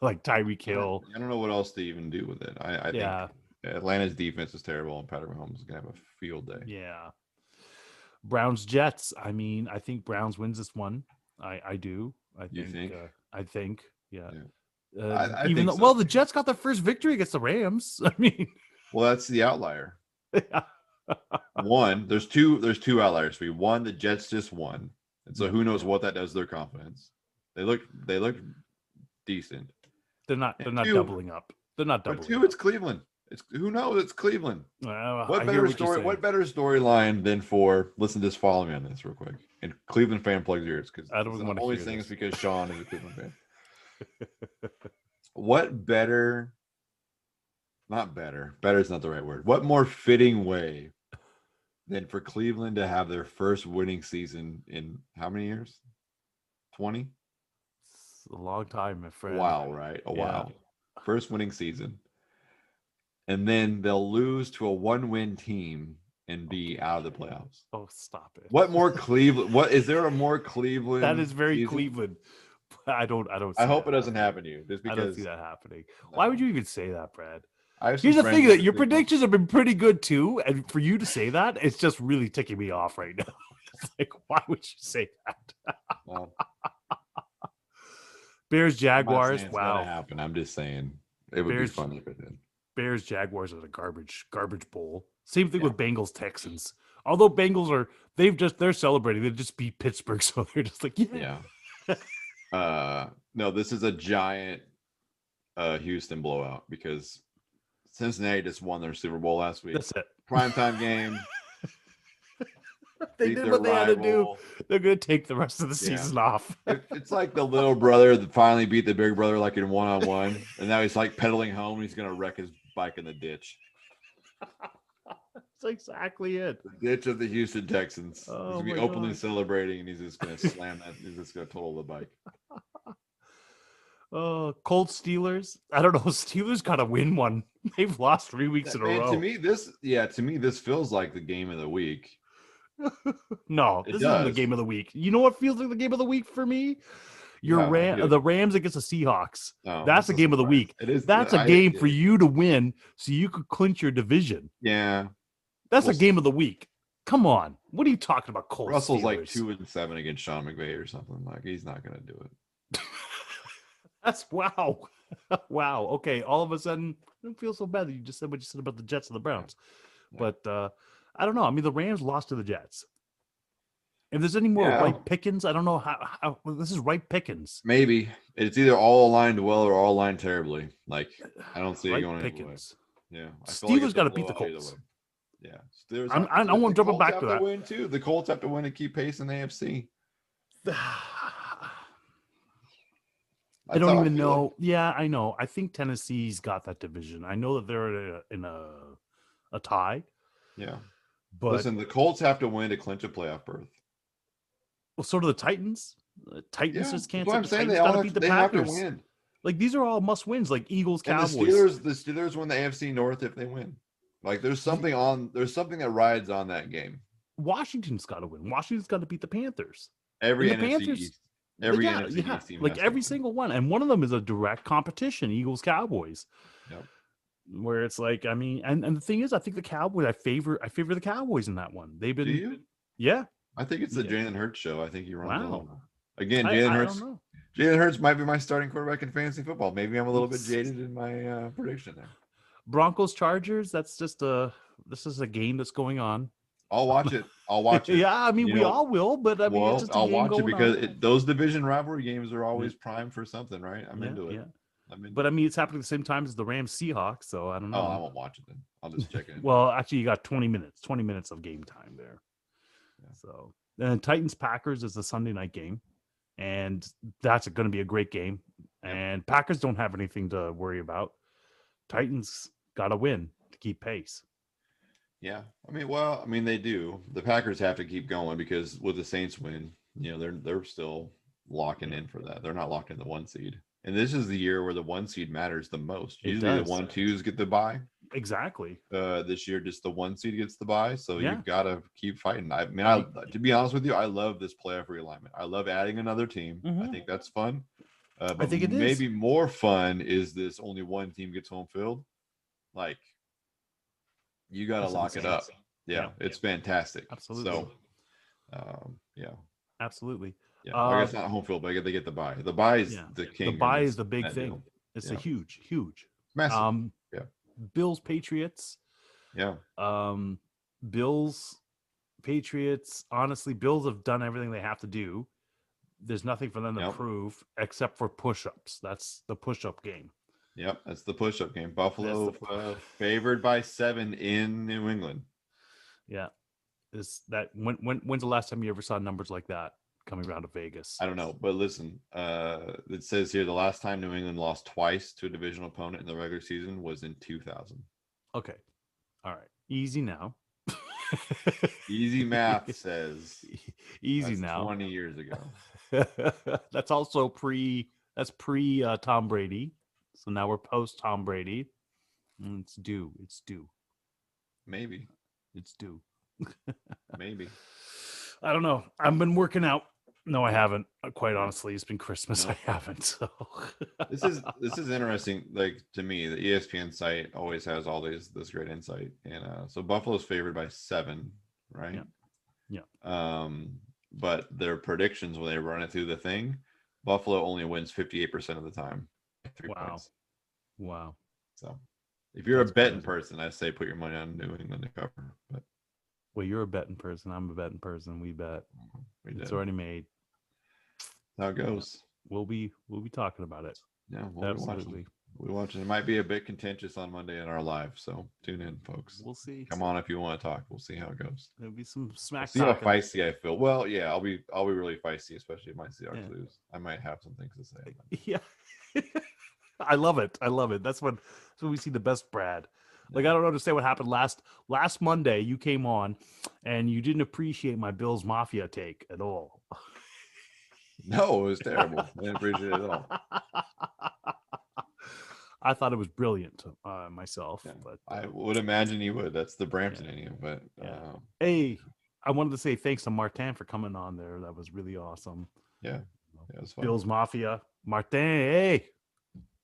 Like Tyreek Hill. I don't know what else to even do with it. I think Atlanta's defense is terrible, and Patrick Mahomes is gonna have a field day. Yeah. Browns, Jets. I mean, I think Browns wins this one. I do. I think. Yeah. Even though, the Jets got their first victory against the Rams. I mean, well, that's the outlier. One, there's two outliers for you. One, the Jets just won, and so who knows what that does to their confidence. They look decent. They're not doubling up. They're not doubling. But 2, it's Cleveland. Who knows? It's Cleveland. What better storyline than for? Listen, just follow me on this real quick. And Cleveland fan plugs yours, because I don't want to always things because Sean is a Cleveland fan. What better? Not better. Better is not the right word. What more fitting way than for Cleveland to have their first winning season in how many years? 20? It's a long time, my friend. Wow, right? A Yeah. while. First winning season. And then they'll lose to a 1-win team and be out of the playoffs. Oh, stop it. What more Cleveland? What is there a more Cleveland? That is very season? Cleveland. I don't. I hope it doesn't happen to you. Just I because don't see that happening. Why would you even say that, Brad? I have some Here's the friends thing: in that your Cleveland. predictions have been pretty good too, and for you to say that, it's just really ticking me off right now. It's like, why would you say that? Well, Bears, I'm not Jaguars. saying it's gonna Wow. happen. I'm just saying it would Bears- be funny if it did. Bears, Jaguars is a garbage bowl. Same thing Yeah. with Bengals, Texans. Although Bengals they're celebrating. They just beat Pittsburgh, so they're just like, yeah. No, this is a giant Houston blowout because Cincinnati just won their Super Bowl last week. That's it. Primetime game. They beat did their what they had to do. rival. They're gonna take the rest of the Yeah. season off. It's like the little brother that finally beat the big brother like in 1-on-1, and now he's like pedaling home. And he's gonna wreck his bike in the ditch. That's exactly it. The ditch of the Houston Texans. Oh he's gonna be my openly God. celebrating, and he's just gonna slam that. He's just gonna total the bike. Colts, Steelers. I don't know. Steelers gotta win one. They've lost 3 weeks in a Man, row. to me, this feels like the game of the week. No, It this isn't the does. game of the week. You know what feels like the game of the week for me? No, yeah. The Rams against the Seahawks. No, That's it's the game of the surprise. week. It is. That's a game for you to win so you could clinch your division. Yeah, That's We'll a game of the week. Come on. What are you talking about, Colts? Russell's like Steelers? 2-7 against Sean McVay or something. Like he's not gonna do it. That's wow. Wow. Okay. All of a sudden, I don't feel so bad that you just said what you said about the Jets and the Browns. Yeah. But I don't know. I mean, the Rams lost to the Jets. If there's any more Yeah. ripe pickings, I don't know how well, this is ripe pickings. Maybe it's either all aligned well or all aligned terribly. Like I don't see it Ripe going either way. pickings. Yeah, I feel Steelers it's a gotta beat the blowout either Colts. way. Yeah, Steelers. I'm- I want to jump back to that. Win too. The Colts have to win to keep pace in the AFC. I That's don't how even feel like. know. Yeah, I know. I think Tennessee's got that division. I know that they're in a tie, Yeah. but Listen, the Colts have to win to clinch a playoff berth. well, so do the Titans. Titans Yeah, just can't. that's what I'm the saying. Titans They all gotta have beat to, the they have to Packers. win. Like these are all must wins. Like Eagles, And Cowboys. the Steelers win the AFC North if they win. Like there's something that rides on that game. Washington's got to win. Washington's got to beat the Panthers. Every And the NFC Panthers- East, every Yeah, NFC yeah, East team like has to every win. single one, and one of them is a direct competition. Eagles, Cowboys. Yep. Where it's like, I mean, and the thing is, I think the Cowboys. I favor the Cowboys in that one. They've been, Do you? yeah. I think it's the Yeah. Jalen Hurts show. I think he runs Wow. all. Again, I Jalen don't Hurts. know. Jalen Hurts might be my starting quarterback in fantasy football. Maybe I'm a little bit It's- jaded in my prediction there. Broncos, Chargers. That's just this is a game that's going on. I'll watch it. I'll watch it. Yeah, I mean, You we know, all will, but I mean, Well, it's just a I'll game watch it going because on. those division rivalry games are always primed for something, right? I'm Yeah, into it. yeah. I'm into But it. I mean, it's happening at the same time as the Rams Seahawks, so I don't know. Oh, I won't watch it then. I'll just check it. Well, actually, you got 20 minutes of game time there. Yeah. So then Titans Packers is the Sunday night game, and that's going to be a great game. Yep. And Packers don't have anything to worry about. Titans got to win to keep pace. Yeah, I mean, they do. The Packers have to keep going because with the Saints win, they're still locking in for that. They're not locked in the 1 seed, and this is the year where the 1 seed matters the most. It Usually, does. the 1-2s get the bye. Exactly. This year, just the 1 seed gets the bye, so Yeah. you've got to keep fighting. I mean, to be honest with you, I love this playoff realignment. I love adding another team. I Mhm. think that's fun. But think it is. maybe more fun is this only one team gets home field. Like, you got to That's lock it insane. up. Yeah, Yeah. it's fantastic. Absolutely. So, yeah. Absolutely. Yeah, I guess not home field, but they get the bye. The bye is Yeah. the The king. bye in is the big that thing. deal. It's Yeah. a huge. Massive. Yeah. Bills Patriots. Yeah. Bills Patriots. Honestly, Bills have done everything they have to do. There's nothing for them to Yep. prove except for push-ups. That's the push-up game. Yep. That's the push-up game. Buffalo favored by 7 in New England. Yeah. When's the last time you ever saw numbers like that coming around to Vegas? I don't know, but listen, it says here the last time New England lost twice to a divisional opponent in the regular season was in 2000. Okay. All right. Easy now. Easy math says Easy that's now. 20 years ago. That's also pre That's pre Tom Brady. So now we're post Tom Brady. It's due. It's due. Maybe. It's due. Maybe. I don't know. I've been working out. No, I haven't. Quite honestly, it's been Christmas. No. I haven't. So This is interesting. Like, to me, the ESPN site always has all this great insight, and so Buffalo's favored by 7, right? Yeah. But their predictions when they run it through the thing, Buffalo only wins 58% of the time. 3 Wow. points. wow. So, if you're That's a betting crazy. person, I say put your money on New England to cover. But Well, you're a betting person. I'm a betting person. We bet. we did. It's already made. How it goes. We'll be talking about it. Yeah, we'll be watching. Absolutely. We watching. It might be a bit contentious on Monday in our live, so tune in, folks. We'll see. Come on if you want to talk. We'll see how it goes. There'll be some smack See how talking. feisty I feel. Well, yeah, I'll be really feisty, especially if my Seahawks Yeah. lose. I might have some things to say. Yeah. I love it. That's when we see the best Brad. Like, I don't understand what happened last Monday. You came on and you didn't appreciate my Bills Mafia take at all. No, it was terrible. I didn't appreciate it at all. I thought it was brilliant myself. Yeah, But I would imagine you would. That's the Brampton in you. But Yeah. Hey, I wanted to say thanks to Martin for coming on there. That was really awesome. yeah, it was fun. Bills Mafia. Martin, hey.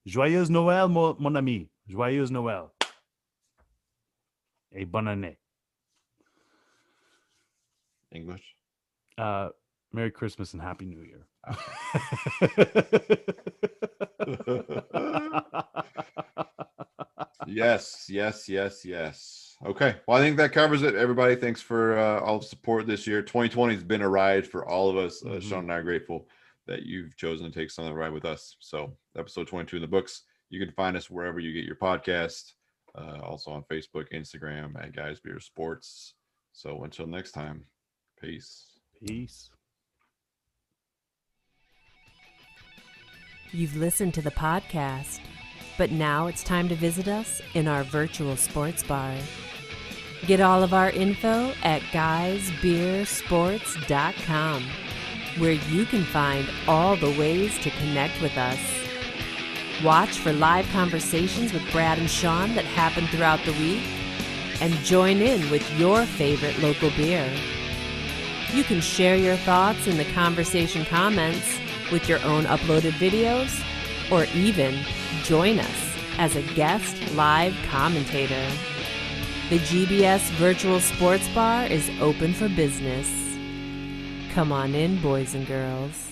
Joyeuse Noël, mon ami. Joyeuse Noël. Et bonne année. English. Merry Christmas and Happy New Year. Yes. Okay. Well, I think that covers it. Everybody, thanks for all the support this year. 2020 has been a ride for all of us. Sean and I are grateful that you've chosen to take some of the ride with us. So, episode 22 in the books. You can find us wherever you get your podcast. Also on Facebook, Instagram at Guys Beer Sports. So, until next time, peace. Peace. You've listened to the podcast, but now it's time to visit us in our virtual sports bar. Get all of our info at guysbeersports.com, where you can find all the ways to connect with us. Watch for live conversations with Brad and Sean that happen throughout the week, and join in with your favorite local beer. You can share your thoughts in the conversation comments with your own uploaded videos, or even join us as a guest live commentator. The GBS Virtual Sports Bar is open for business. Come on in, boys and girls.